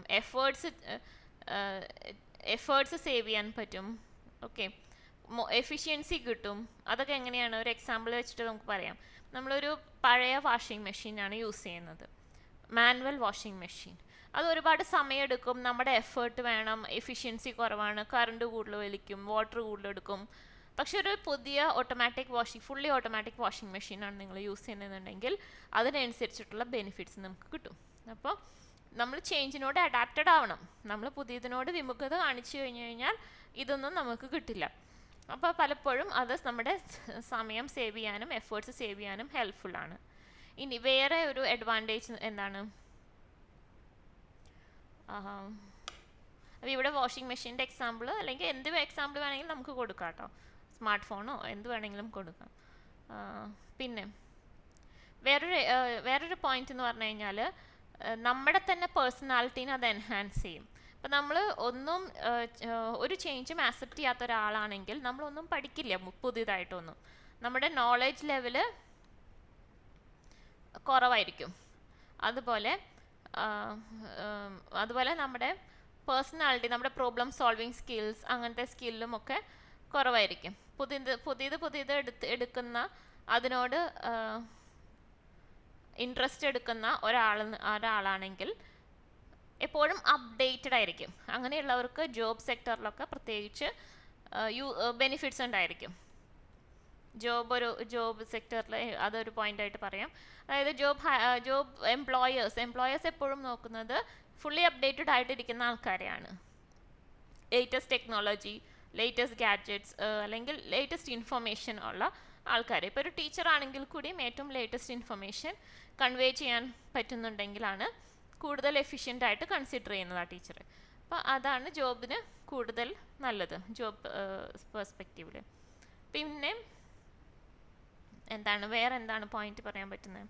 എഫേർട്സ് സേവ് ചെയ്യാൻ പറ്റും. ഓക്കെ, എഫിഷ്യൻസി കിട്ടും. അതൊക്കെ എങ്ങനെയാണ്, ഒരു എക്സാമ്പിൾ വെച്ചിട്ട് നമുക്ക് പറയാം. നമ്മളൊരു പഴയ വാഷിംഗ് മെഷീനാണ് യൂസ് ചെയ്യുന്നത്, മാനുവൽ വാഷിംഗ് മെഷീൻ. അത് ഒരുപാട് സമയമെടുക്കും, നമ്മുടെ എഫേർട്ട് വേണം, എഫിഷ്യൻസി കുറവാണ്, കറണ്ട് കൂടുതൽ വലിക്കും, വാട്ടർ കൂടുതലെടുക്കും. പക്ഷെ ഒരു പുതിയ ഫുള്ളി ഓട്ടോമാറ്റിക് വാഷിംഗ് മെഷീനാണ് നിങ്ങൾ യൂസ് ചെയ്യുന്നതെന്നുണ്ടെങ്കിൽ അതിനനുസരിച്ചിട്ടുള്ള ബെനിഫിറ്റ്സ് നമുക്ക് കിട്ടും. അപ്പോൾ നമ്മൾ ചേഞ്ചിനോട് അഡാപ്റ്റഡ് ആവണം. നമ്മൾ പുതിയതിനോട് വിമുഖത കാണിച്ചു കഴിഞ്ഞു കഴിഞ്ഞാൽ ഇതൊന്നും നമുക്ക് കിട്ടില്ല. അപ്പോൾ പലപ്പോഴും അത് നമ്മുടെ സമയം സേവ് ചെയ്യാനും എഫേർട്സ് സേവ് ചെയ്യാനും ഹെൽപ്ഫുള്ളാണ്. ഇനി വേറെ ഒരു അഡ്വാൻറ്റേജ് എന്താണ്? അപ്പോൾ ഇവിടെ വാഷിംഗ് മെഷീൻ്റെ എക്സാമ്പിൾ അല്ലെങ്കിൽ എന്ത് എക്സാമ്പിൾ വേണമെങ്കിലും നമുക്ക് കൊടുക്കാം കേട്ടോ. സ്മാർട്ട് ഫോണോ എന്ത് വേണമെങ്കിലും കൊടുക്കാം. പിന്നെ വേറൊരു പോയിന്റ് എന്ന് പറഞ്ഞു കഴിഞ്ഞാൽ നമ്മുടെ തന്നെ പേഴ്സണാലിറ്റീനെ അത് എൻഹാൻസ് ചെയ്യും. അപ്പം നമ്മൾ ഒന്നും ഒരു ചേഞ്ചും ആക്സെപ്റ്റ് ചെയ്യാത്ത ഒരാളാണെങ്കിൽ നമ്മളൊന്നും പഠിക്കില്ല പുതിയതായിട്ടൊന്നും. നമ്മുടെ നോളജ് ലെവല് കുറവായിരിക്കും. അതുപോലെ നമ്മുടെ പേഴ്സണാലിറ്റി, നമ്മുടെ പ്രോബ്ലം സോൾവിങ് സ്കിൽസ്, അങ്ങനത്തെ സ്കില്ലും ഒക്കെ കുറവായിരിക്കും. പുതിയത് എടുക്കുന്ന, അതിനോട് ഇൻട്രസ്റ്റ് എടുക്കുന്ന ഒരാളാണെങ്കിൽ എപ്പോഴും അപ്ഡേറ്റഡ് ആയിരിക്കും. അങ്ങനെയുള്ളവർക്ക് ജോബ് സെക്ടറിലൊക്കെ പ്രത്യേകിച്ച് ബെനിഫിറ്റ്സ് ഉണ്ടായിരിക്കും. ജോബ് സെക്ടറിൽ അതൊരു പോയിൻ്റായിട്ട് പറയാം. അതായത് ജോബ് എംപ്ലോയേഴ്സ് എപ്പോഴും നോക്കുന്നത് ഫുള്ളി അപ്ഡേറ്റഡ് ആയിട്ടിരിക്കുന്ന ആൾക്കാരെയാണ്. ലേറ്റസ്റ്റ് ടെക്നോളജി, ലേറ്റസ്റ്റ് ഗാഡ്ജറ്റ്സ്, അല്ലെങ്കിൽ ലേറ്റസ്റ്റ് ഇൻഫർമേഷൻ ഉള്ള ആൾക്കാർ. ഇപ്പോൾ ഒരു ടീച്ചർ ആണെങ്കിൽ കൂടിയും ഏറ്റവും ലേറ്റസ്റ്റ് ഇൻഫർമേഷൻ കൺവേ ചെയ്യാൻ പറ്റുന്നുണ്ടെങ്കിലാണ് കൂടുതൽ എഫിഷ്യൻ്റ് ആയിട്ട് കൺസിഡർ ചെയ്യുന്നത് ആ ടീച്ചർ. അപ്പോൾ അതാണ് ജോബിന് കൂടുതൽ നല്ലത് ജോബ് പെർസ്പെക്റ്റീവിൽ. പിന്നെ വേറെ എന്താണ് പോയിന്റ് പറയാൻ പറ്റുന്നത്?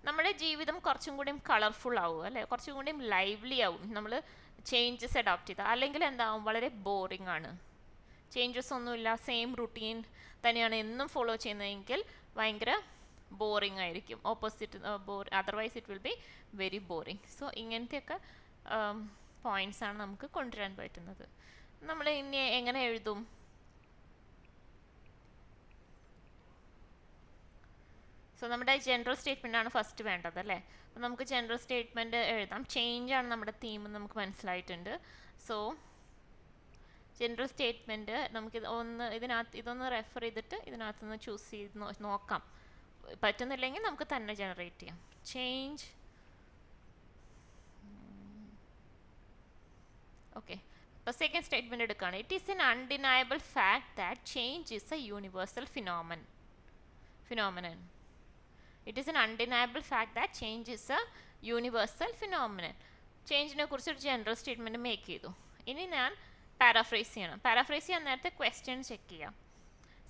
നമ്മുടെ ജീവിതം കുറച്ചും കൂടിയും കളർഫുൾ ആവും, അല്ലേ? കുറച്ചും കൂടിയും ലൈവ്ലി ആവും നമ്മൾ ചേഞ്ചസ് അഡോപ്റ്റ് ചെയ്താൽ. അല്ലെങ്കിൽ എന്താവും? വളരെ ബോറിംഗ് ആണ്. ചേഞ്ചസ് ഒന്നുമില്ല, സെയിം റുട്ടീൻ തന്നെയാണ് എന്നും ഫോളോ ചെയ്യുന്നതെങ്കിൽ ഭയങ്കര ബോറിംഗ് ആയിരിക്കും. Opposite otherwise it will be very boring. So ഇങ്ങനത്തെയൊക്കെ പോയിന്റ്സ് ആണ് നമുക്ക് കൊണ്ടുവരാൻ പറ്റുന്നത്. നമ്മൾ ഇനി എങ്ങനെ എഴുതും? സോ നമ്മുടെ ജനറൽ സ്റ്റേറ്റ്മെൻ്റ് ആണ് ഫസ്റ്റ് വേണ്ടത്, അല്ലേ? അപ്പോൾ നമുക്ക് ജനറൽ സ്റ്റേറ്റ്മെൻറ്റ് എഴുതാം. ചേഞ്ച് ആണ് നമ്മുടെ തീം, നമുക്ക് മനസ്സിലായിട്ടുണ്ട്. സോ ജനറൽ സ്റ്റേറ്റ്മെൻറ്റ് നമുക്ക് ഇതൊന്ന് റെഫർ ചെയ്തിട്ട് ഇതിനകത്തുനിന്ന് ചൂസ് ചെയ്ത് നോക്കാം. പറ്റുന്നില്ലെങ്കിൽ നമുക്ക് തന്നെ ജനറേറ്റ് ചെയ്യാം. Change, okay. അപ്പോൾ സെക്കൻഡ് സ്റ്റേറ്റ്മെൻറ്റ് എടുക്കുകയാണ്. It is an undeniable fact that change is a universal phenomenon. It is an undeniable fact that change is a universal phenomenon. ചേഞ്ചിനെ കുറിച്ച് ഒരു ജനറൽ സ്റ്റേറ്റ്മെൻറ്റ് മേക്ക് ചെയ്തു. ഇനി ഞാൻ പാരാഫ്രൈസ് ചെയ്യണം. Paraphrase ചെയ്യാൻ നേരത്തെ ക്വസ്റ്റ്യൻ ചെക്ക് ചെയ്യാം.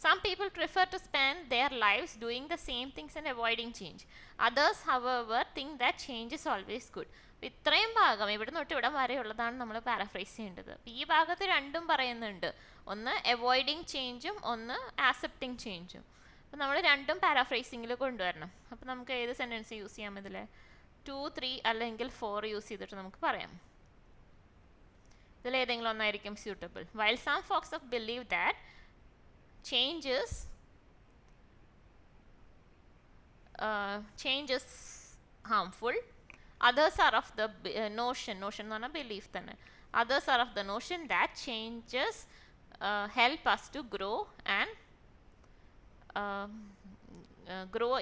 Some people prefer to spend their lives doing the same things and avoiding change. Others, however, think that change is always good. ഇത്രയും ഭാഗം ഇവിടെ തൊട്ട് ഇവിടെ വരെയുള്ളതാണ് നമ്മൾ പാരാഫ്രൈസ് ചെയ്യേണ്ടത്. ഈ ഭാഗത്ത് രണ്ടും പറയുന്നുണ്ട്. ഒന്ന് അവോയ്ഡിങ് ചേഞ്ചും ഒന്ന് ആക്സെപ്റ്റിംഗ് ചേഞ്ചും. അപ്പോൾ നമ്മൾ രണ്ടും പാരാഫ്രൈസിങ്ങിൽ കൊണ്ടുവരണം. അപ്പോൾ നമുക്ക് ഏത് സെൻറ്റൻസ് യൂസ് ചെയ്യാം? ഇതിൽ 2, 3 അല്ലെങ്കിൽ 4 യൂസ് ചെയ്തിട്ട് നമുക്ക് പറയാം. ഇതിലേതെങ്കിലും ഒന്നായിരിക്കും suitable. While some folks believe that change is harmful, others are of the notion എന്ന് പറഞ്ഞാൽ ബിലീഫ് തന്നെ. Others are of the notion that changes help us to grow and grow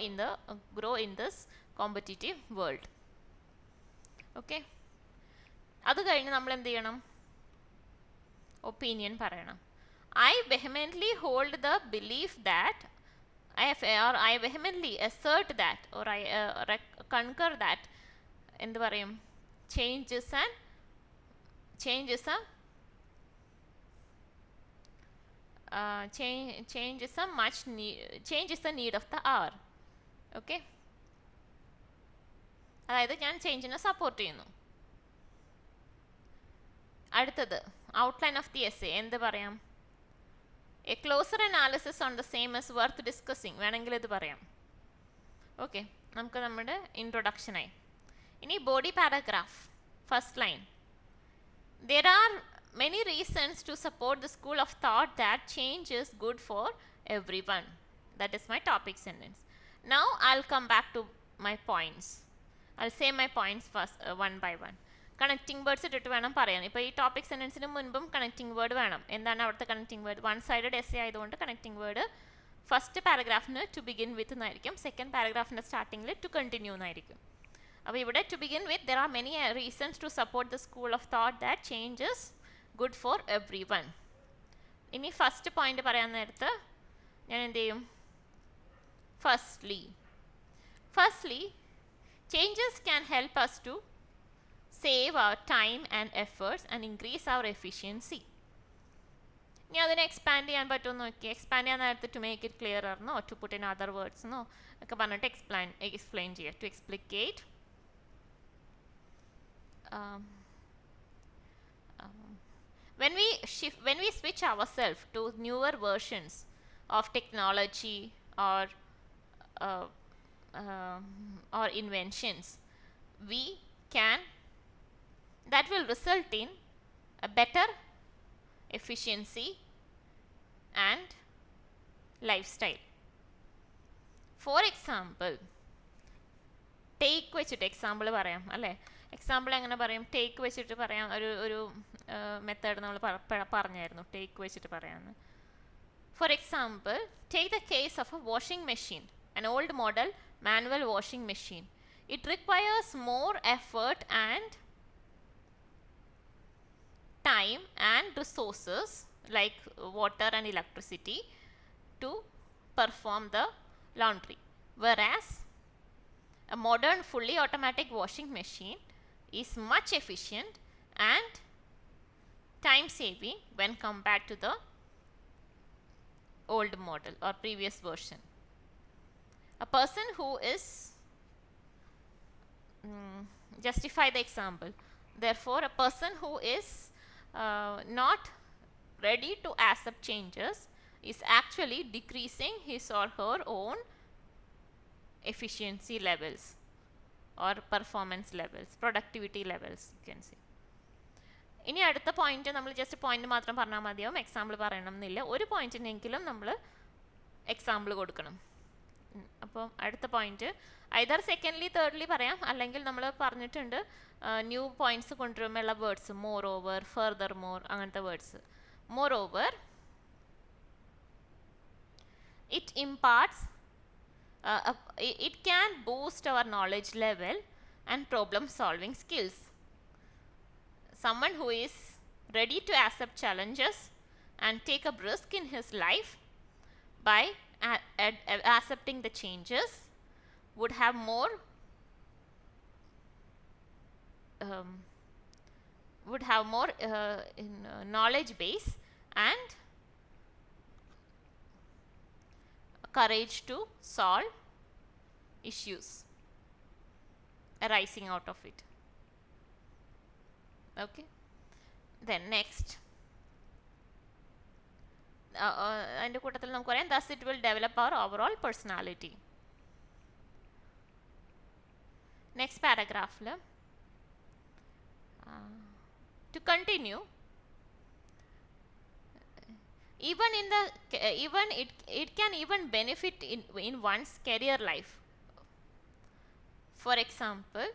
in this competitive world. Okay, അത് കഴിഞ്ഞ് നമ്മൾ എന്ത് ചെയ്യണം? Opinion പറയണം. I vehemently hold the belief that I vehemently assert that or I concur that എന്ത് പറയും? Change is the need of the hour. Okay, അതായത് ഞാൻ ചേഞ്ചിനെ സപ്പോർട്ട് ചെയ്യുന്നു. അടുത്തത് ഔട്ട്ലൈൻ ഓഫ് ദി എസ്സേ. എന്ത് പറയാം? A closer analysis on the same is worth discussing വേണമെങ്കിൽ ഇത് പറയാം. ഓക്കെ, നമുക്ക് നമ്മുടെ ഇൻട്രൊഡക്ഷനായി. ഇനി body paragraph. First line, there are many reasons to support the school of thought that change is good for everyone. That is my topic sentence. Now I'll come back to my points. I'll say my points first, one by one. Connecting words ഇട്ടിട്ട് വേണം പറയാൻ. ഇപ്പോൾ ഈ topic സെൻറ്റൻസിന് മുൻപും connecting word വേണം. എന്താണ് അവിടുത്തെ connecting word? One sided essay ആയതുകൊണ്ട് കണക്റ്റിംഗ് വേർഡ് ഫസ്റ്റ് പാരഗ്രാഫിന് ടു ബിഗിൻ വിത്ത് എന്നായിരിക്കും, സെക്കൻഡ് പാരഗ്രാഫിൻ്റെ സ്റ്റാർട്ടിങ്ങിൽ ടു കണ്ടിന്യൂ എന്നായിരിക്കും. അപ്പോൾ ഇവിടെ to begin with there are many reasons to support the school of thought that change is good for everyone. ഇനി first point പറയാൻ നേരത്ത് ഞാൻ എന്ത് ചെയ്യും? Firstly changes can help us to save our time and efforts and increase our efficiency. ഇനി അതിനെ expand ചെയ്യാൻ പറ്റുമെന്ന് നോക്കി. എക്സ്പാൻഡ് ചെയ്യാൻ നേരത്ത് ടു മേക്ക് ഇറ്റ് ക്ലിയറർന്നോ to put in other words ഒക്കെ പറഞ്ഞിട്ട് എക്സ്പ്ലെയിൻ ചെയ്യുക. To explicate um, um, when we switch ourselves to newer versions of technology uh, um, or inventions, we can that will result in a better efficiency and lifestyle. For example, take വെച്ചിട്ട് example പറയാം അല്ലേ. Example എങ്ങനെ പറയും? Take വെച്ചിട്ട് പറയാം. ഒരു method നമ്മൾ പറഞ്ഞായിരുന്നു ടേക്ക് വെച്ചിട്ട് പറയാമെന്ന്. For example, take the case of A washing machine, an old model manual washing machine. It requires more effort and time and resources like water and electricity to perform the laundry, whereas a modern fully automatic washing machine is much efficient and time saving when compared to the old model or previous version. A person who is justify the example. Therefore, a person who is not ready to accept changes is actually decreasing his or her own efficiency levels or performance levels, productivity levels, you can say. ഇനി അടുത്ത point നമ്മൾ just point മാത്രം പറഞ്ഞാൽ മതിയാവും, example പറയണം എന്നില്ല. ഒരു പോയിന്റിനെങ്കിലും നമ്മൾ എക്സാമ്പിൾ കൊടുക്കണം. അപ്പോൾ അടുത്ത പോയിന്റ് ഐദർ സെക്കൻഡ്ലി തേർഡ്ലി പറയാം, അല്ലെങ്കിൽ നമ്മൾ പറഞ്ഞിട്ടുണ്ട് ന്യൂ പോയിന്റ്സ് കൊണ്ടുവരുമ്പോഴുള്ള words moreover, furthermore, അങ്ങനത്തെ words. Moreover, it imparts it can boost our knowledge level and problem solving skills. Someone who is ready to accept challenges and take up risk in his life by accepting the changes would have more knowledge base and courage to solve issues arising out of it. Okay, then next അതിൻ്റെ കൂട്ടത്തിൽ നമുക്ക് പറയാം thus it will develop our overall personality. Next paragraph to continue, even it can even benefit in one's career life. For example,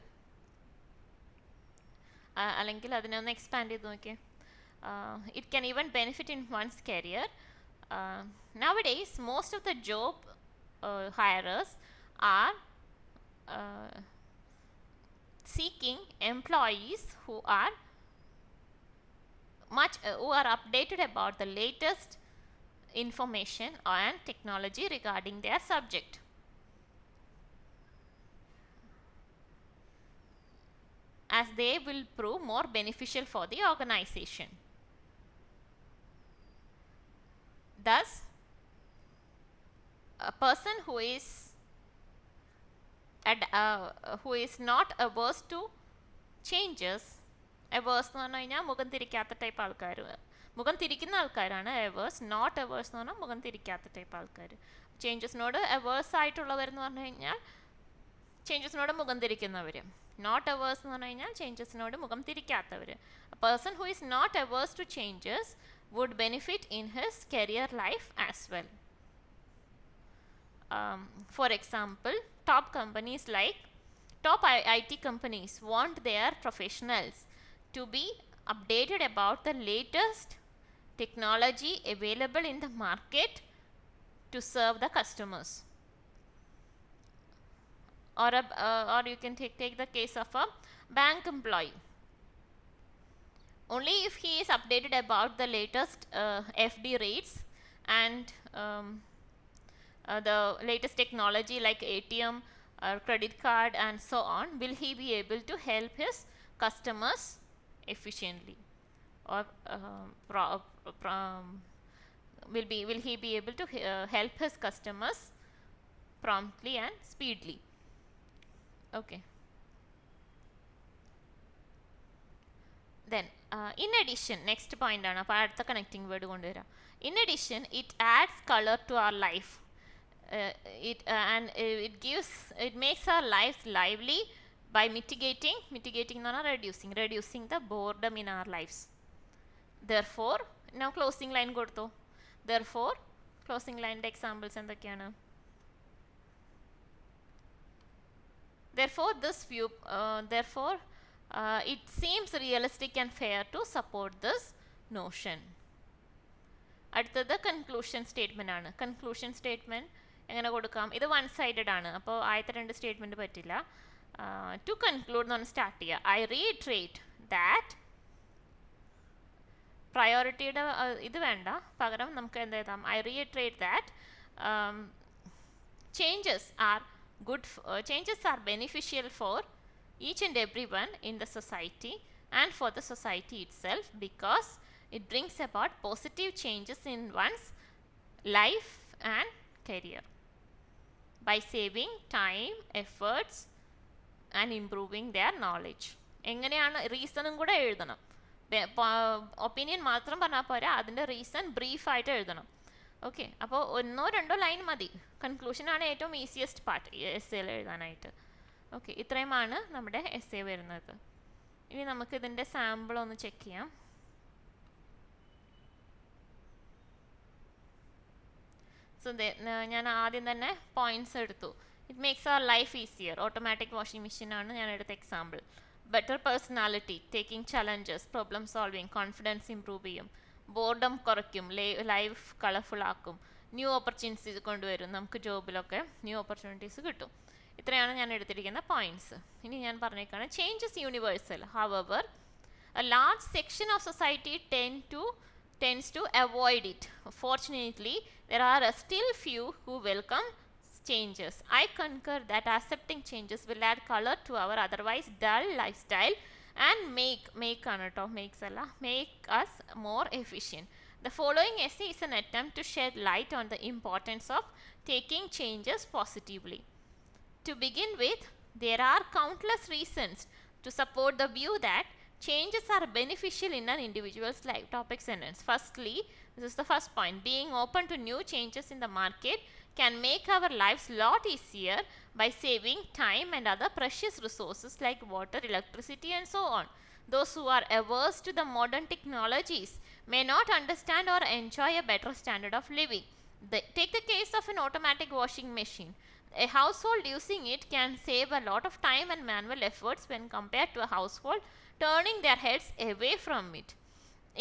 അല്ലെങ്കിൽ അതിനെ ഒന്ന് expand ചെയ്ത് നോക്കിയേ. It can even benefit in one's career. Nowadays, most of the job hirers are seeking employees who are updated about the latest information and technology regarding their subject. As they will prove more beneficial for the organization. Thus, a person who is not averse to changes, averse എന്ന് പറഞ്ഞു കഴിഞ്ഞാൽ മുഖം തിരിക്കാത്ത type ആൾക്കാർ, മുഖം തിരിക്കുന്ന ആൾക്കാരാണ് averse. Not averse എന്ന് പറഞ്ഞാൽ മുഖം തിരിക്കാത്ത ടൈപ്പ് ആൾക്കാർ. ചേഞ്ചസിനോട് averse ആയിട്ടുള്ളവരെന്ന് പറഞ്ഞു കഴിഞ്ഞാൽ ചേഞ്ചസിനോട് മുഖം തിരിക്കുന്നവർ. നോട്ട് averse എന്ന് പറഞ്ഞു കഴിഞ്ഞാൽ ചേഞ്ചസിനോട് മുഖം തിരിക്കാത്തവർ. A person who is not averse to changes would benefit in his career life as well. For example, top IT companies want their professionals to be updated about the latest technology available in the market to serve the customers. Or you can take the case of a bank employee. Only if he is updated about the latest FD rates and the latest technology like ATM or credit card and so on will he be able to help his customers efficiently, or will he be able to help his customers promptly and speedily. Okay. Then in addition, next point ആണ് അപ്പോൾ അടുത്ത connecting word കൊണ്ടുവരാം. In addition, it adds color to our life. It makes our lives lively by mitigating എന്ന് പറഞ്ഞാൽ reducing the boredom in our lives. Therefore, now closing line കൊടുത്തോ. Therefore, closing line examples എന്തൊക്കെയാണ്? Therefore, it seems realistic and fair to support this notion. അടുത്തത് conclusion statement ആണ്. Conclusion statement എങ്ങനെ കൊടുക്കാം? ഇത് one sided ആണ്, അപ്പോൾ ആദ്യത്തെ രണ്ട് സ്റ്റേറ്റ്മെന്റ് പറ്റില്ല. ടു കൺക്ലൂഡ് എന്ന് സ്റ്റാർട്ട് ചെയ്യുക. ഐ റീട്രേറ്റ് ദാറ്റ് പ്രയോറിറ്റിയുടെ ഇത് വേണ്ട, പകരം നമുക്ക് എന്ത് എഴുതാം? I retreat that changes are beneficial for each and everyone in the society and for the society itself, because it brings about positive changes in one's life and career by saving time, efforts and improving their knowledge. എങ്ങനെയാണ് റീസണും കൂടെ എഴുതണം. Opinion മാത്രം പറഞ്ഞാൽ പോരാ, അതിൻ്റെ reason ബ്രീഫായിട്ട് എഴുതണം. Okay, അപ്പോൾ ഒന്നോ രണ്ടോ ലൈൻ മതി. കൺക്ലൂഷനാണ് ഏറ്റവും ഈസിയസ്റ്റ് പാർട്ട് എസ്സേയിൽ എഴുതാനായിട്ട്. ഓക്കെ, ഇത്രയുമാണ് നമ്മുടെ എസ്സേ വരുന്നത്. ഇനി നമുക്ക് ഇതിൻ്റെ സാമ്പിൾ ഒന്ന് ചെക്ക് ചെയ്യാം. സോ ഞാൻ ആദ്യം തന്നെ പോയിന്റ്സ് എടുത്തു. It makes our life easier. Automatic washing മെഷീനാണ് ഞാൻ എടുത്ത example. Better personality, taking challenges, problem solving, confidence improve ചെയ്യും, ബോർഡം കുറയ്ക്കും, ലൈഫ് കളർഫുൾ ആക്കും, ന്യൂ ഓപ്പർച്യൂണിറ്റീസ് കൊണ്ടുവരും, നമുക്ക് ജോബിലൊക്കെ ന്യൂ ഓപ്പർച്യൂണിറ്റീസ് കിട്ടും. ഇത്രയാണ് ഞാൻ എടുത്തിരിക്കുന്ന പോയിന്റ്സ്. ഇനി ഞാൻ പറഞ്ഞേക്കാണ് changes universal. However a large section of society tends to avoid it. Fortunately, there are still few who welcome changes. I concur that accepting changes will add color to our otherwise dull lifestyle and make us more efficient. The following essay is an attempt to shed light on the importance of taking changes positively. To begin with, there are countless reasons to support the view that changes are beneficial in an individual's life. Topic sentence. Firstly, this is the first point, being open to new changes in the market can make our lives lot easier by saving time and other precious resources like water, electricity and so on. Those who are averse to the modern technologies may not understand or enjoy a better standard of living. Take the case of an automatic washing machine. A household using it can save a lot of time and manual efforts when compared to a household turning their heads away from it.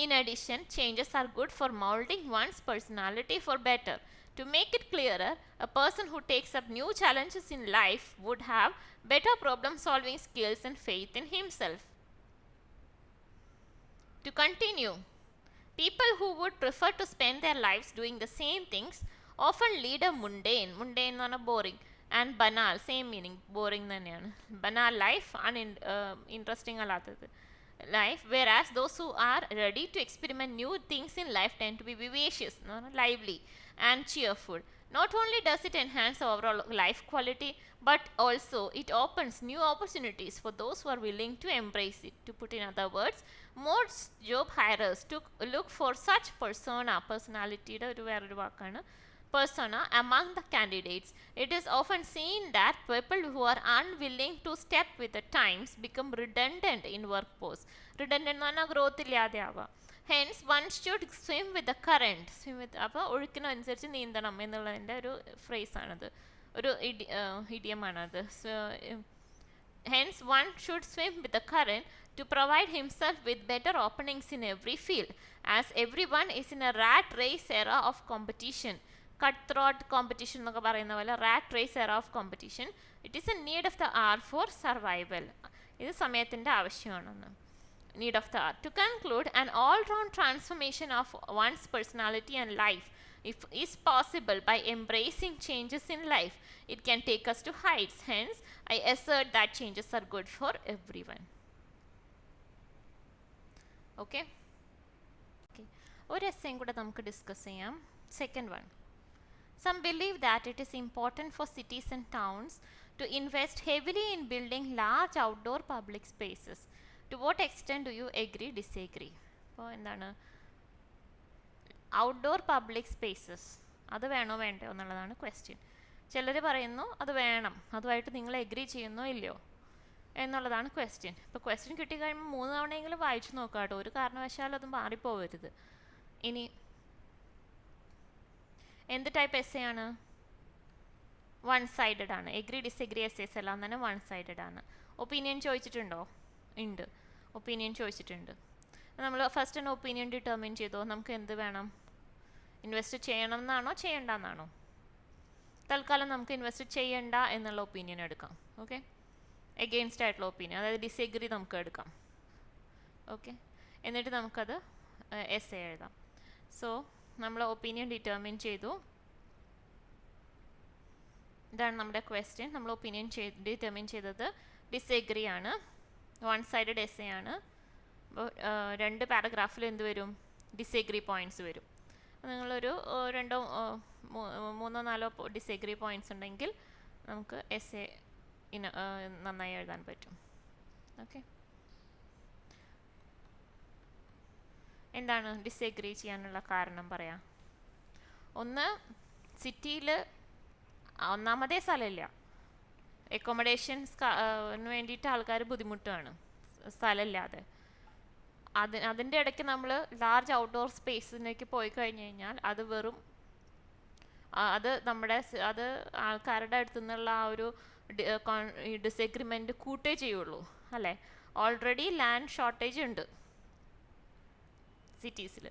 In addition, changes are good for molding one's personality for better. To make it clearer, a person who takes up new challenges in life would have better problem-solving skills and faith in himself. To continue, people who would prefer to spend their lives doing the same things often lead a mundane എന്ന് പറഞ്ഞാൽ boring, and banal, same meaning, boring തന്നെയാണ്. banal life, interesting അല്ലാത്തത് life, whereas those who are ready to experiment new things in life tend to be vivacious, lively and cheerful. Not only does it enhance overall life quality, but also it opens new opportunities for those who are willing to embrace it. To put in other words, most job hirers look for such personality persona among the candidates. It is often seen that people who are unwilling to step with the times become redundant in workforce. Redundant എന്ന് പറഞ്ഞാൽ growth ഇല്ലാതെ ആവാം. Hence, one should swim with the current. അപ്പോൾ ഒഴുക്കിനനുസരിച്ച് നീന്തണം എന്നുള്ളതിൻ്റെ ഒരു ഫ്രേസാണത്, ഒരു ഇഡിയമാണത്. Hence, one should swim with the current to provide himself with better openings in every field, as everyone is in a rat race era of competition. Cutthroat competition എന്നൊക്കെ പറയുന്ന പോലെ rat race era of competition. It is a need of the hour for survival. ഇത് സമയത്തിൻ്റെ ആവശ്യമാണെന്ന്. Need of the hour. To conclude, an all-round transformation of one's personality and life is possible by embracing changes in life. It can take us to heights. Hence, I assert that changes are good for everyone. Okay? ഒരു എസ്സേയും കൂടെ നമുക്ക് discuss ചെയ്യാം. Second one. Some believe that it is important for cities and towns to invest heavily in building large outdoor public spaces. To what extent do you agree disagree? അപ്പോൾ എന്താണ് outdoor public spaces അത് വേണോ വേണ്ടോ എന്നുള്ളതാണ് question. ചിലർ പറയുന്നു അത് വേണം, അതുമായിട്ട് നിങ്ങൾ എഗ്രി ചെയ്യുന്നോ ഇല്ലയോ എന്നുള്ളതാണ് ക്വസ്റ്റ്യൻ. ഇപ്പോൾ ക്വസ്റ്റ്യൻ കിട്ടിക്കഴിയുമ്പോൾ 3 തവണയെങ്കിലും വായിച്ചു നോക്കാം കേട്ടോ, ഒരു കാരണവശാലും അത് മാറിപ്പോവരുത്. ഇനി എന്ത് ടൈപ്പ് എസ്സേ ആണ്? വൺ സൈഡഡ് ആണ്. എഗ്രി ഡിസെഗ്രി എസ്സേസ് എല്ലാം തന്നെ വൺ സൈഡഡ് ആണ്. ഒപ്പീനിയൻ ചോദിച്ചിട്ടുണ്ടോ? ഉണ്ട്, ഒപ്പീനിയൻ ചോദിച്ചിട്ടുണ്ട്. നമ്മൾ ഫസ്റ്റ് തന്നെ ഒപ്പീനിയൻ ഡിറ്റർമിൻ ചെയ്തോ. നമുക്ക് എന്ത് വേണം? ഇൻവെസ്റ്റ് ചെയ്യണം എന്നാണോ ചെയ്യണ്ട എന്നാണോ? തൽക്കാലം നമുക്ക് ഇൻവെസ്റ്റ് ചെയ്യണ്ട എന്നുള്ള ഒപ്പീനിയൻ എടുക്കാം. ഓക്കെ, എഗെയിൻസ്റ്റ് ആയിട്ടുള്ള ഒപ്പീനിയൻ, അതായത് ഡിസെഗ്രി നമുക്ക് എടുക്കാം. ഓക്കെ, എന്നിട്ട് നമുക്കത് എസ്സേ എഴുതാം. സോ നമ്മൾ ഒപ്പീനിയൻ ഡിറ്റർമിൻ ചെയ്തു. ഇതാണ് നമ്മുടെ ക്വസ്റ്റ്യൻ. നമ്മൾ ഒപ്പീനിയൻ ഡിറ്റർമിൻ ചെയ്തത് ഡിസെഗ്രി ആണ്, വൺ സൈഡഡ് എസ്സേ ആണ്. അപ്പോൾ 2 പാരഗ്രാഫിൽ എന്ത് വരും? ഡിസെഗ്രി പോയിൻറ്റ്സ് വരും. നിങ്ങളൊരു 2 3 4 ഡിസെഗ്രി പോയിൻറ്റ്സ് ഉണ്ടെങ്കിൽ നമുക്ക് എസ്സേ നന്നായി എഴുതാൻ പറ്റും. ഓക്കെ, എന്താണ് ഡിസെഗ്രി ചെയ്യാനുള്ള കാരണം പറയാം. ഒന്ന്, സിറ്റിയിൽ ഒന്നാമതേ സ്ഥലമില്ല, അക്കോമഡേഷൻസ് വേണ്ടിയിട്ട് ആൾക്കാർ ബുദ്ധിമുട്ടാണ് സ്ഥലമില്ലാതെ. അതിൻ്റെ ഇടയ്ക്ക് നമ്മൾ ലാർജ് ഔട്ട്ഡോർ സ്പേസിലേക്ക് പോയി കഴിഞ്ഞ് കഴിഞ്ഞാൽ അത് വെറും അത് ആൾക്കാരുടെ അടുത്തു നിന്നുള്ള ആ ഒരു ഡിസെഗ്രിമെൻറ്റ് കൂട്ടേ ചെയ്യുള്ളൂ അല്ലേ. ഓൾറെഡി ലാൻഡ് ഷോർട്ടേജ് ഉണ്ട് സിറ്റീസിൽ.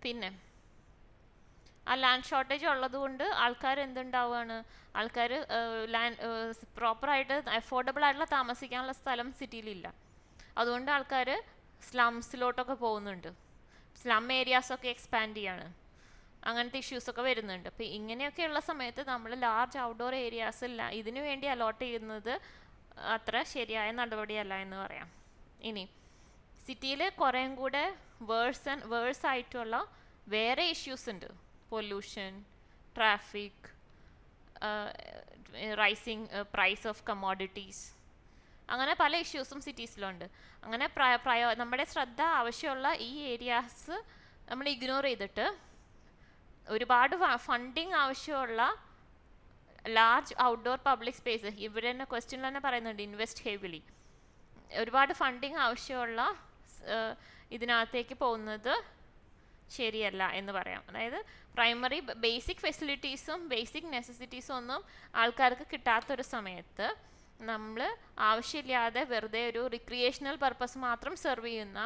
പിന്നെ ആ ലാൻഡ് ഷോർട്ടേജ് ഉള്ളതുകൊണ്ട് ആൾക്കാർ എന്തുണ്ടാവുകയാണ്? ആൾക്കാർ പ്രോപ്പറായിട്ട് അഫോർഡബിൾ ആയിട്ടുള്ള താമസിക്കാനുള്ള സ്ഥലം സിറ്റിയിലില്ല. അതുകൊണ്ട് ആൾക്കാർ സ്ലംസിലോട്ടൊക്കെ പോകുന്നുണ്ട്, സ്ലം ഏരിയാസൊക്കെ എക്സ്പാൻഡ് ചെയ്യാണ്, അങ്ങനത്തെ ഇഷ്യൂസൊക്കെ വരുന്നുണ്ട്. അപ്പോൾ ഇങ്ങനെയൊക്കെയുള്ള സമയത്ത് നമ്മൾ ലാർജ് ഔട്ട്ഡോർ ഏരിയാസ് ഇതിനു വേണ്ടി അലോട്ട് ചെയ്യുന്നത് അത്ര ശരിയായ നടപടിയല്ല എന്ന് പറയാം. ഇനി സിറ്റിയിൽ കുറേയും കൂടെ വേഴ്സ് ആയിട്ടുള്ള വേറെ ഇഷ്യൂസ് ഉണ്ട്. Pollution, traffic, rising price of commodities, അങ്ങനെ പല ഇഷ്യൂസും സിറ്റീസിലുണ്ട്. അങ്ങനെ നമ്മുടെ ശ്രദ്ധ ആവശ്യമുള്ള ഈ ഏരിയാസ് നമ്മൾ ഇഗ്നോർ ചെയ്തിട്ട് ഒരുപാട് ഫണ്ടിങ് ആവശ്യമുള്ള ലാർജ് ഔട്ട്ഡോർ പബ്ലിക് സ്പേസ്, ഇവിടെ തന്നെ ക്വസ്റ്റ്യനിൽ തന്നെ പറയുന്നുണ്ട് ഇൻവെസ്റ്റ് ഹെവിലി, ഒരുപാട് ഫണ്ടിങ് ആവശ്യമുള്ള ഇതിനകത്തേക്ക് പോകുന്നത് ശരിയല്ല എന്ന് പറയാം. അതായത് പ്രൈമറി ബേസിക് ഫെസിലിറ്റീസും ബേസിക് നെസസിറ്റീസും ഒന്നും ആൾക്കാർക്ക് കിട്ടാത്തൊരു സമയത്ത് നമ്മൾ ആവശ്യമില്ലാതെ വെറുതെ ഒരു റിക്രിയേഷണൽ പർപ്പസ് മാത്രം സെർവ് ചെയ്യുന്ന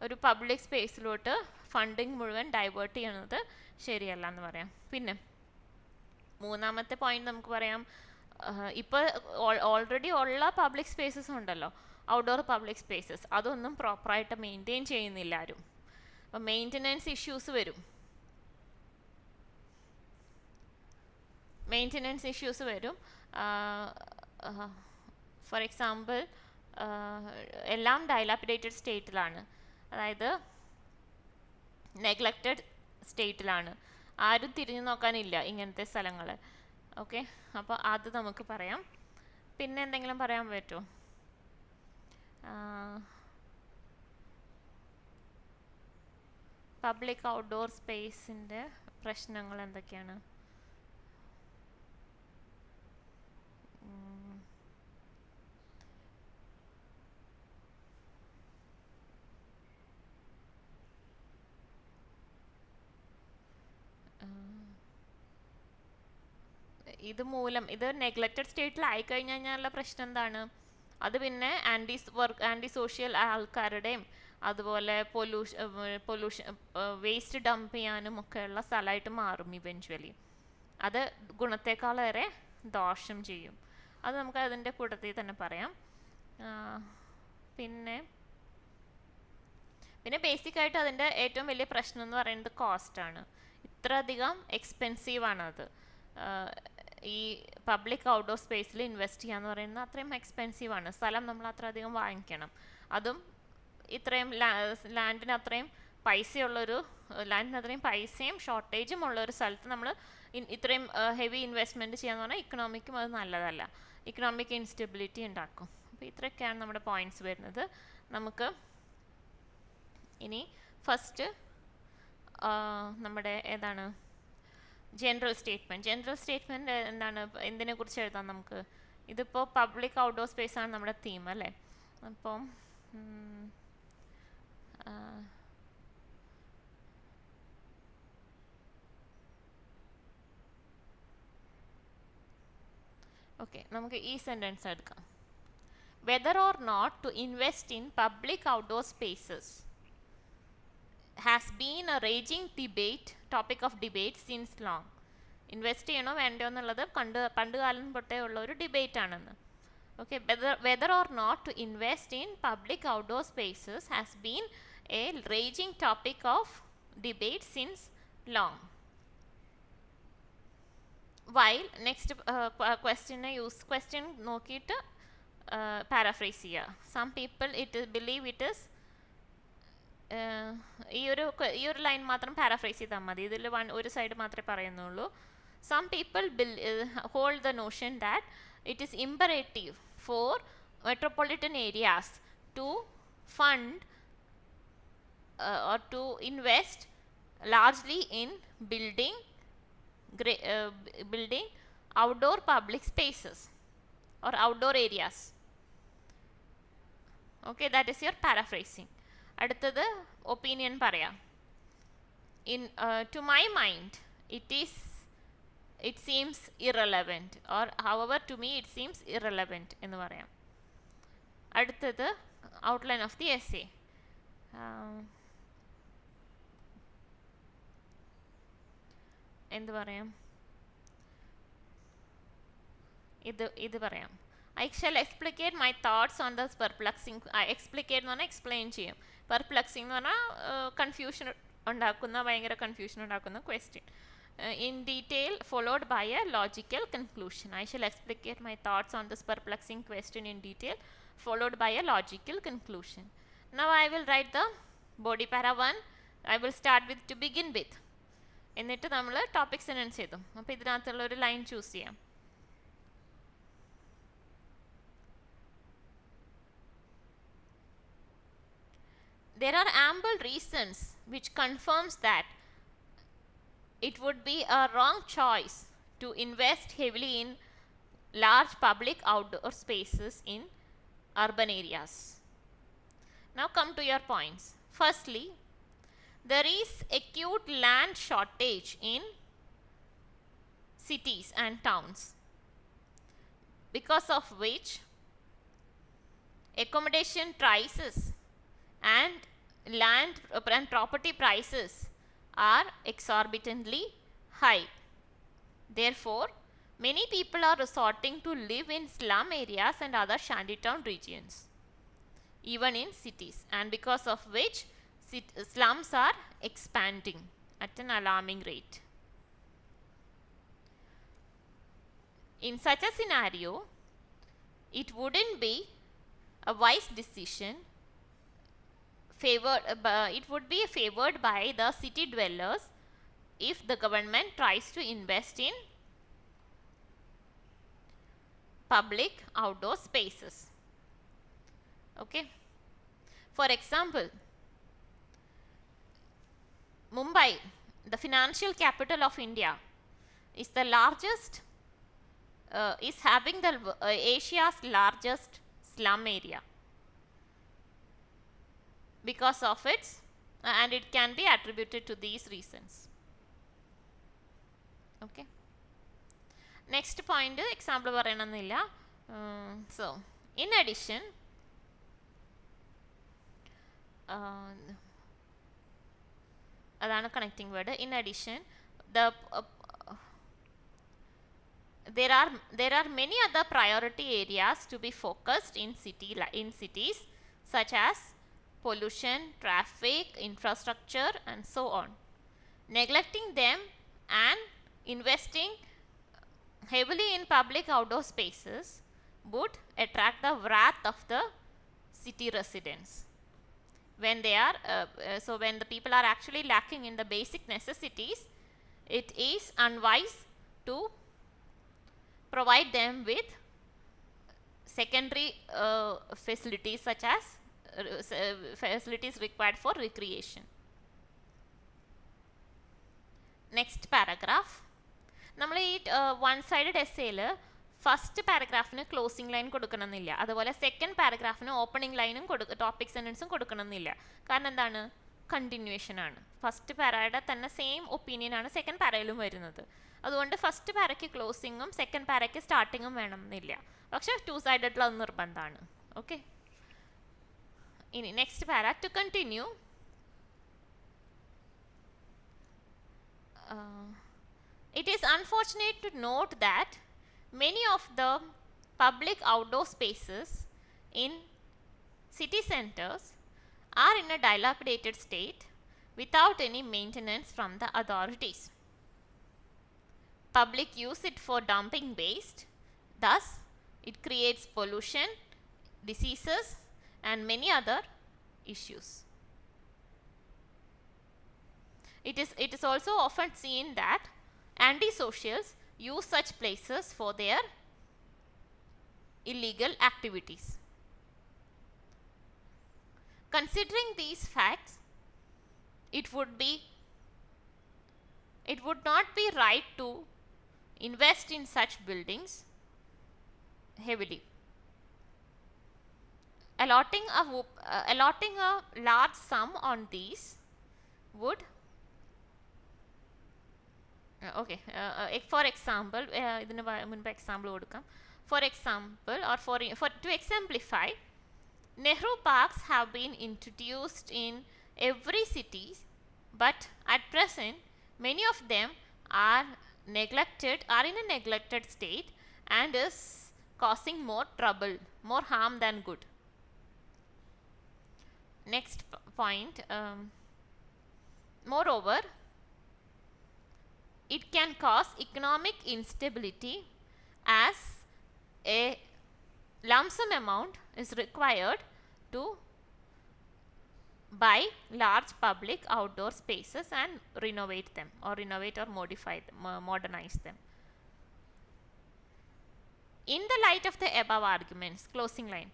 ഒരു പബ്ലിക് സ്പേസിലോട്ട് ഫണ്ടിങ് മുഴുവൻ ഡൈവേർട്ട് ചെയ്യുന്നത് ശരിയല്ല എന്ന് പറയാം. പിന്നെ മൂന്നാമത്തെ പോയിന്റ് നമുക്ക് പറയാം, ഇപ്പോൾ ഓൾറെഡി ഉള്ള പബ്ലിക് സ്പേസസ് ഉണ്ടല്ലോ, ഔട്ട്ഡോർ പബ്ലിക് സ്പേസസ്, അതൊന്നും പ്രോപ്പറായിട്ട് മെയിൻറ്റെയിൻ ചെയ്യുന്നില്ല ആരും. അപ്പം മെയിൻ്റനൻസ് ഇഷ്യൂസ് വരും. ഫോർ എക്സാമ്പിൾ, എല്ലാം ഡൈലാപ്പിഡേറ്റഡ് സ്റ്റേറ്റിലാണ്, അതായത് നെഗ്ലക്റ്റഡ് സ്റ്റേറ്റിലാണ്, ആരും തിരിഞ്ഞു നോക്കാനില്ല ഇങ്ങനത്തെ സ്ഥലങ്ങൾ. ഓക്കെ, അപ്പോൾ അത് നമുക്ക് പറയാം. പിന്നെ എന്തെങ്കിലും പറയാൻ പറ്റുമോ? പബ്ലിക് ഔട്ട്ഡോർ സ്പേസിൻ്റെ പ്രശ്നങ്ങൾ എന്തൊക്കെയാണ്? ഇത് നെഗ്ലക്റ്റഡ് സ്റ്റേറ്റിൽ ആയിക്കഴിഞ്ഞാലുള്ള പ്രശ്നം എന്താണ്? അത് പിന്നെ ആൻറ്റി സോഷ്യൽ ആൾക്കാരുടെയും അതുപോലെ പൊല്യൂഷൻ വേസ്റ്റ് ഡംപ് ചെയ്യാനും ഒക്കെയുള്ള സ്ഥലമായിട്ട് മാറും ഇവൻച്വലി. അത് ഗുണത്തേക്കാളേറെ ദോഷം ചെയ്യും. അത് നമുക്ക് അതിൻ്റെ കൂട്ടത്തിൽ തന്നെ പറയാം. പിന്നെ ബേസിക്കായിട്ട് അതിൻ്റെ ഏറ്റവും വലിയ പ്രശ്നം എന്ന് പറയുന്നത് കോസ്റ്റാണ്. ഇത്രയധികം എക്സ്പെൻസീവാണത്. ഈ പബ്ലിക് ഔട്ട്ഡോർ സ്പേസിൽ ഇൻവെസ്റ്റ് ചെയ്യാന്ന് പറയുന്നത് അത്രയും എക്സ്പെൻസീവാണ്. സ്ഥലം നമ്മൾ അത്രയധികം വാങ്ങിക്കണം. അതും ഇത്രയും ലാൻഡിന് അത്രയും പൈസയും ഷോർട്ടേജും ഉള്ള ഒരു സ്ഥലത്ത് നമ്മൾ ഇത്രയും ഹെവി ഇൻവെസ്റ്റ്മെൻറ്റ് ചെയ്യാന്ന് പറഞ്ഞാൽ ഇക്കണോമിക്കും അത് നല്ലതല്ല. ഇക്കണോമിക് ഇൻസ്റ്റെബിലിറ്റി ഉണ്ടാക്കും. അപ്പോൾ ഇത്രയൊക്കെയാണ് നമ്മുടെ പോയിന്റ്സ് വരുന്നത്. നമുക്ക് ഇനി ഫസ്റ്റ് നമ്മുടെ ഏതാണ് ജനറൽ സ്റ്റേറ്റ്മെൻറ്റ് എന്താണ്, എന്തിനെ കുറിച്ച് എഴുതാം നമുക്ക്? ഇതിപ്പോൾ പബ്ലിക് ഔട്ട്ഡോർ സ്പേസ് ആണ് നമ്മുടെ തീം അല്ലേ. അപ്പം ഓക്കെ, നമുക്ക് ഈ സെൻറ്റൻസ് എടുക്കാം. Whether or not to invest in public outdoor spaces has been a raging topic of debate since long. Invest ചെയ്യണോ വേണ്ടോ എന്നുള്ളത് പണ്ട് കാലം തൊട്ടേ ഉള്ള ഒരു ഡിബേറ്റ് ആണെന്ന്. Okay, whether or not to invest in public outdoor spaces has been a raging topic of debate since long. While next question നോക്കിയിട്ട് പാരാഫ്രേസ് ചെയ്യുക. Some people believe it is, ഈ ഒരു ലൈൻ മാത്രം പാരാഫ്രേസ് ചെയ്താൽ മതി, ഇതിൽ ഒരു സൈഡ് മാത്രമേ പറയുന്നുള്ളൂ. Some people hold the notion that it is imperative for metropolitan areas to fund or to invest largely in building outdoor public spaces or outdoor areas. Okay, that is your paraphrasing. അടുത്തത് opinion പറയാം. To my mind it seems irrelevant, or however to me it seems irrelevant എന്ന് പറയാം. അടുത്തത് outline of the essay. എന്ത് പറയാം, ഇത് പറയാം. I shall explicate my thoughts on this perplexing. Explicate എന്ന് പറഞ്ഞാൽ എക്സ്പ്ലെയിൻ ചെയ്യും. പെർപ്ലക്സിംഗ് എന്ന് പറഞ്ഞാൽ കൺഫ്യൂഷൻ ഉണ്ടാക്കുന്ന, ഭയങ്കര കൺഫ്യൂഷൻ ഉണ്ടാക്കുന്ന question. In detail followed by a logical conclusion. I shall explicate my thoughts on this perplexing question in detail followed by a logical conclusion. Now I will write the body para 1. I will start with to begin with. എന്നിട്ട് നമ്മൾ topic sentence ചെയ്തു. അപ്പോൾ ഇതിനകത്തുള്ള ഒരു line choose ചെയ്യാം. There are ample reasons which confirms that it would be a wrong choice to invest heavily in large public outdoor spaces in urban areas. Now come to your points. Firstly, there is acute land shortage in cities and towns, because of which accommodation prices and land and property prices are exorbitantly high. Therefore, many people are resorting to live in slum areas and other shantytown regions, even in cities, and because of which slums are expanding at an alarming rate. In such a scenario, it wouldn't be a wise decision. It would be favored by the city dwellers if the government tries to invest in public outdoor spaces. Okay, for example, Mumbai, the financial capital of India, is the largest is having the Asia's largest slum area because of its and it can be attributed to these reasons. Okay, next point example പറയണമെന്നില്ല. So in addition, അതാണ് connecting word. In addition, there are many other priority areas to be focused in cities, such as pollution, traffic, infrastructure, and so on. Neglecting them and investing heavily in public outdoor spaces would attract the wrath of the city residents. When they are when the people are actually lacking in the basic necessities, it is unwise to provide them with secondary facilities such as facilities required for recreation. Next paragraph. നമ്മൾ ഈ one sided എസ്സേയിൽ first പാരഗ്രാഫിന് closing line കൊടുക്കണമെന്നില്ല, അതുപോലെ second പാരഗ്രാഫിന് opening ലൈനും topic സെൻറ്റൻസും കൊടുക്കണമെന്നില്ല. കാരണം എന്താണ്? കണ്ടിന്യൂവേഷൻ ആണ്. ഫസ്റ്റ് പാരയുടെ തന്നെ സെയിം ഒപ്പീനിയൻ ആണ് സെക്കൻഡ് പാരയിലും വരുന്നത്. അതുകൊണ്ട് ഫസ്റ്റ് പാരയ്ക്ക് ക്ലോസിങ്ങും സെക്കൻഡ് പാരയ്ക്ക് സ്റ്റാർട്ടിങ്ങും വേണമെന്നില്ല. പക്ഷേ ടു സൈഡഡിൽ അത് നിർബന്ധമാണ്. ഓക്കെ, ഇനി next para. To continue, it is unfortunate to note that many of the public outdoor spaces in city centers are in a dilapidated state without any maintenance from the authorities. Public use it for dumping waste, thus it creates pollution, diseases and many other issues. It is also often seen that antisocials use such places for their illegal activities. Considering these facts, it would not be right to invest in such buildings heavily. Allotting a large sum on these would okay, for example, ഇതിന് മുൻപ് example കൊടുക്കാം. For example, or for to exemplify, Nehru parks have been introduced in every city, but at present many of them are in a neglected state and is causing more trouble, more harm than good. Next point, moreover, it can cause economic instability as a lump sum amount is required to buy large public outdoor spaces and renovate or modify them, modernize them. In the light of the above arguments, closing line,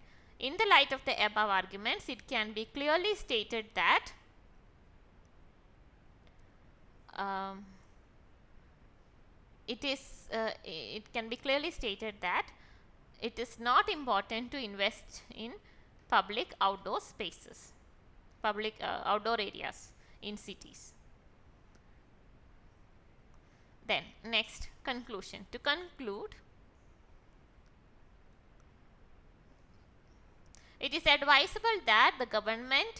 in the light of the above arguments, it can be clearly stated that it can be clearly stated that it is not important to invest in public outdoor spaces, public outdoor areas in cities. Then next, conclusion. To conclude, it is advisable that the government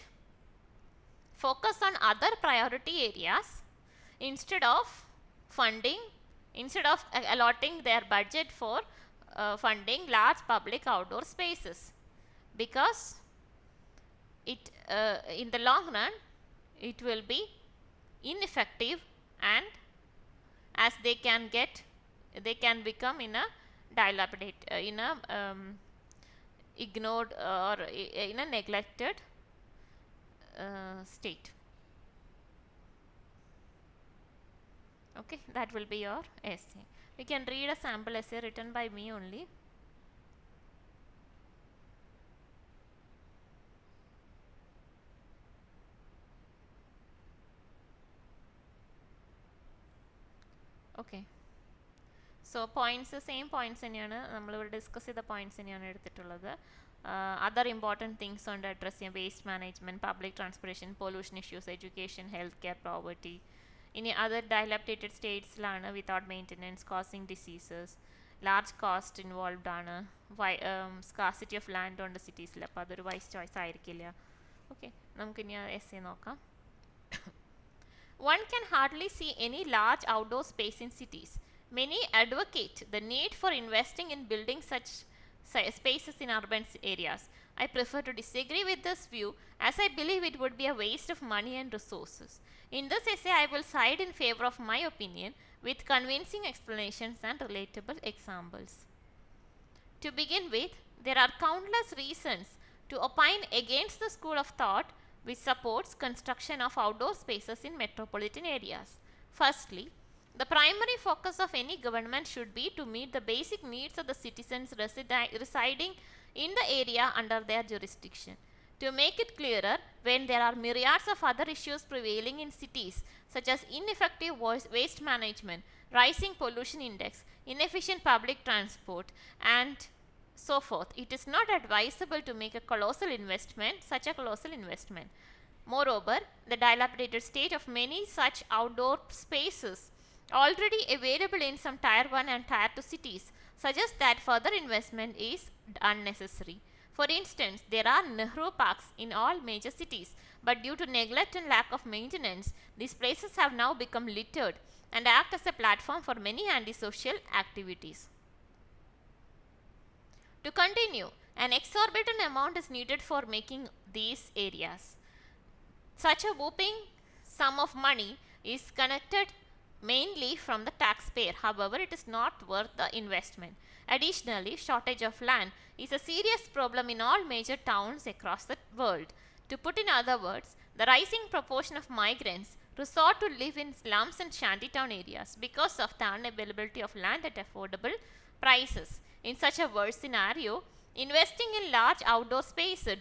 focus on other priority areas instead of allotting their budget for funding large public outdoor spaces, because it in the long run it will be ineffective, and as they can become in a dilapidated ignored or in a neglected state. Okay, that will be your essay. We can read a sample essay written by me only. Okay, so points, same points തന്നെയാണ് നമ്മൾ ഇവിടെ discuss ചെയ്ത points തന്നെയാണ് എടുത്തിട്ടുള്ളത്. Other important things on the addressing waste management, public transportation, pollution issues, education, healthcare, poverty. In other dilapidated statesലാണ് without maintenance, causing diseases, large cost involved ആണ്, scarcity of land on the cities. അപ്പോൾ അതൊരു vice choice ആയിരിക്കില്ല. Okay, നമുക്കിനി essay നോക്കാം. One can hardly see any large outdoor space in cities. Many advocate the need for investing in building such spaces in urban areas. I prefer to disagree with this view, as I believe it would be a waste of money and resources. In this essay, I will side in favor of my opinion with convincing explanations and relatable examples. To begin with, there are countless reasons to opine against the school of thought which supports construction of outdoor spaces in metropolitan areas. Firstly, the primary focus of any government should be to meet the basic needs of the citizens residing in the area under their jurisdiction. To make it clearer, when there are myriads of other issues prevailing in cities, such as ineffective waste management, rising pollution index, inefficient public transport, and so forth, it is not advisable to make such a colossal investment. Moreover, the dilapidated state of many such outdoor spaces already available in some tier 1 and tier 2 cities suggests that further investment is unnecessary. For instance, there are Nehru parks in all major cities, but due to neglect and lack of maintenance, these places have now become littered and act as a platform for many antisocial activities. To continue, an exorbitant amount is needed for making these areas. Such a whopping sum of money is connected mainly from the taxpayer. However, it is not worth the investment. Additionally, shortage of land is a serious problem in all major towns across the world. To put in other words, the rising proportion of migrants resort to live in slums and shantytown areas because of the unavailability of land at affordable prices. In such a worst scenario, investing in large outdoor spaces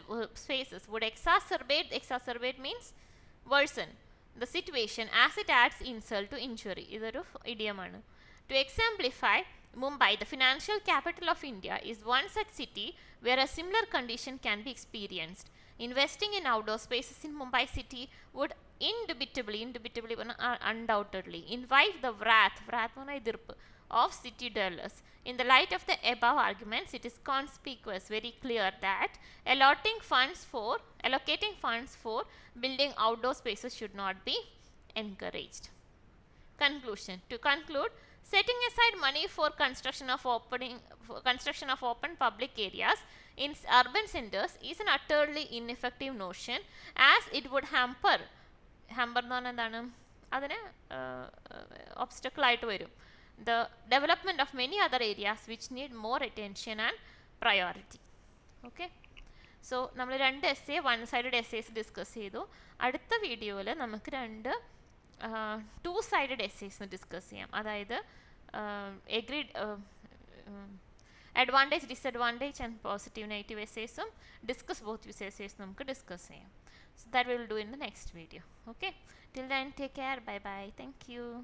would exacerbate means worsen the situation as it adds insult to injury. ഇതൊരു ഇഡിയമാണ്. To exemplify, Mumbai, the financial capital of India, is one such city where a similar condition can be experienced. Investing in outdoor spaces in Mumbai city would undoubtedly invite the wrath of city dwellers. In the light of the above arguments, it is conspicuous, very clear that allocating funds for building outdoor spaces should not be encouraged. Conclusion. To conclude, setting aside money for construction of open public areas in urban centers is an utterly ineffective notion, as it would hamper obstacle ആയിട്ട് വരും the development of many other areas which need more attention and priority. Okay, so നമ്മൾ രണ്ട് essay one sided essays discuss ചെയ്തു. അടുത്ത വീഡിയോയിൽ നമുക്ക് രണ്ട് two sided essays discuss ചെയ്യാം. അതായത് advantage, disadvantage and positive negative essaysum discuss both essays നമുക്ക് ഡിസ്കസ് ചെയ്യാം. So that we will do in the next video. Okay, till then take care, bye bye, thank you.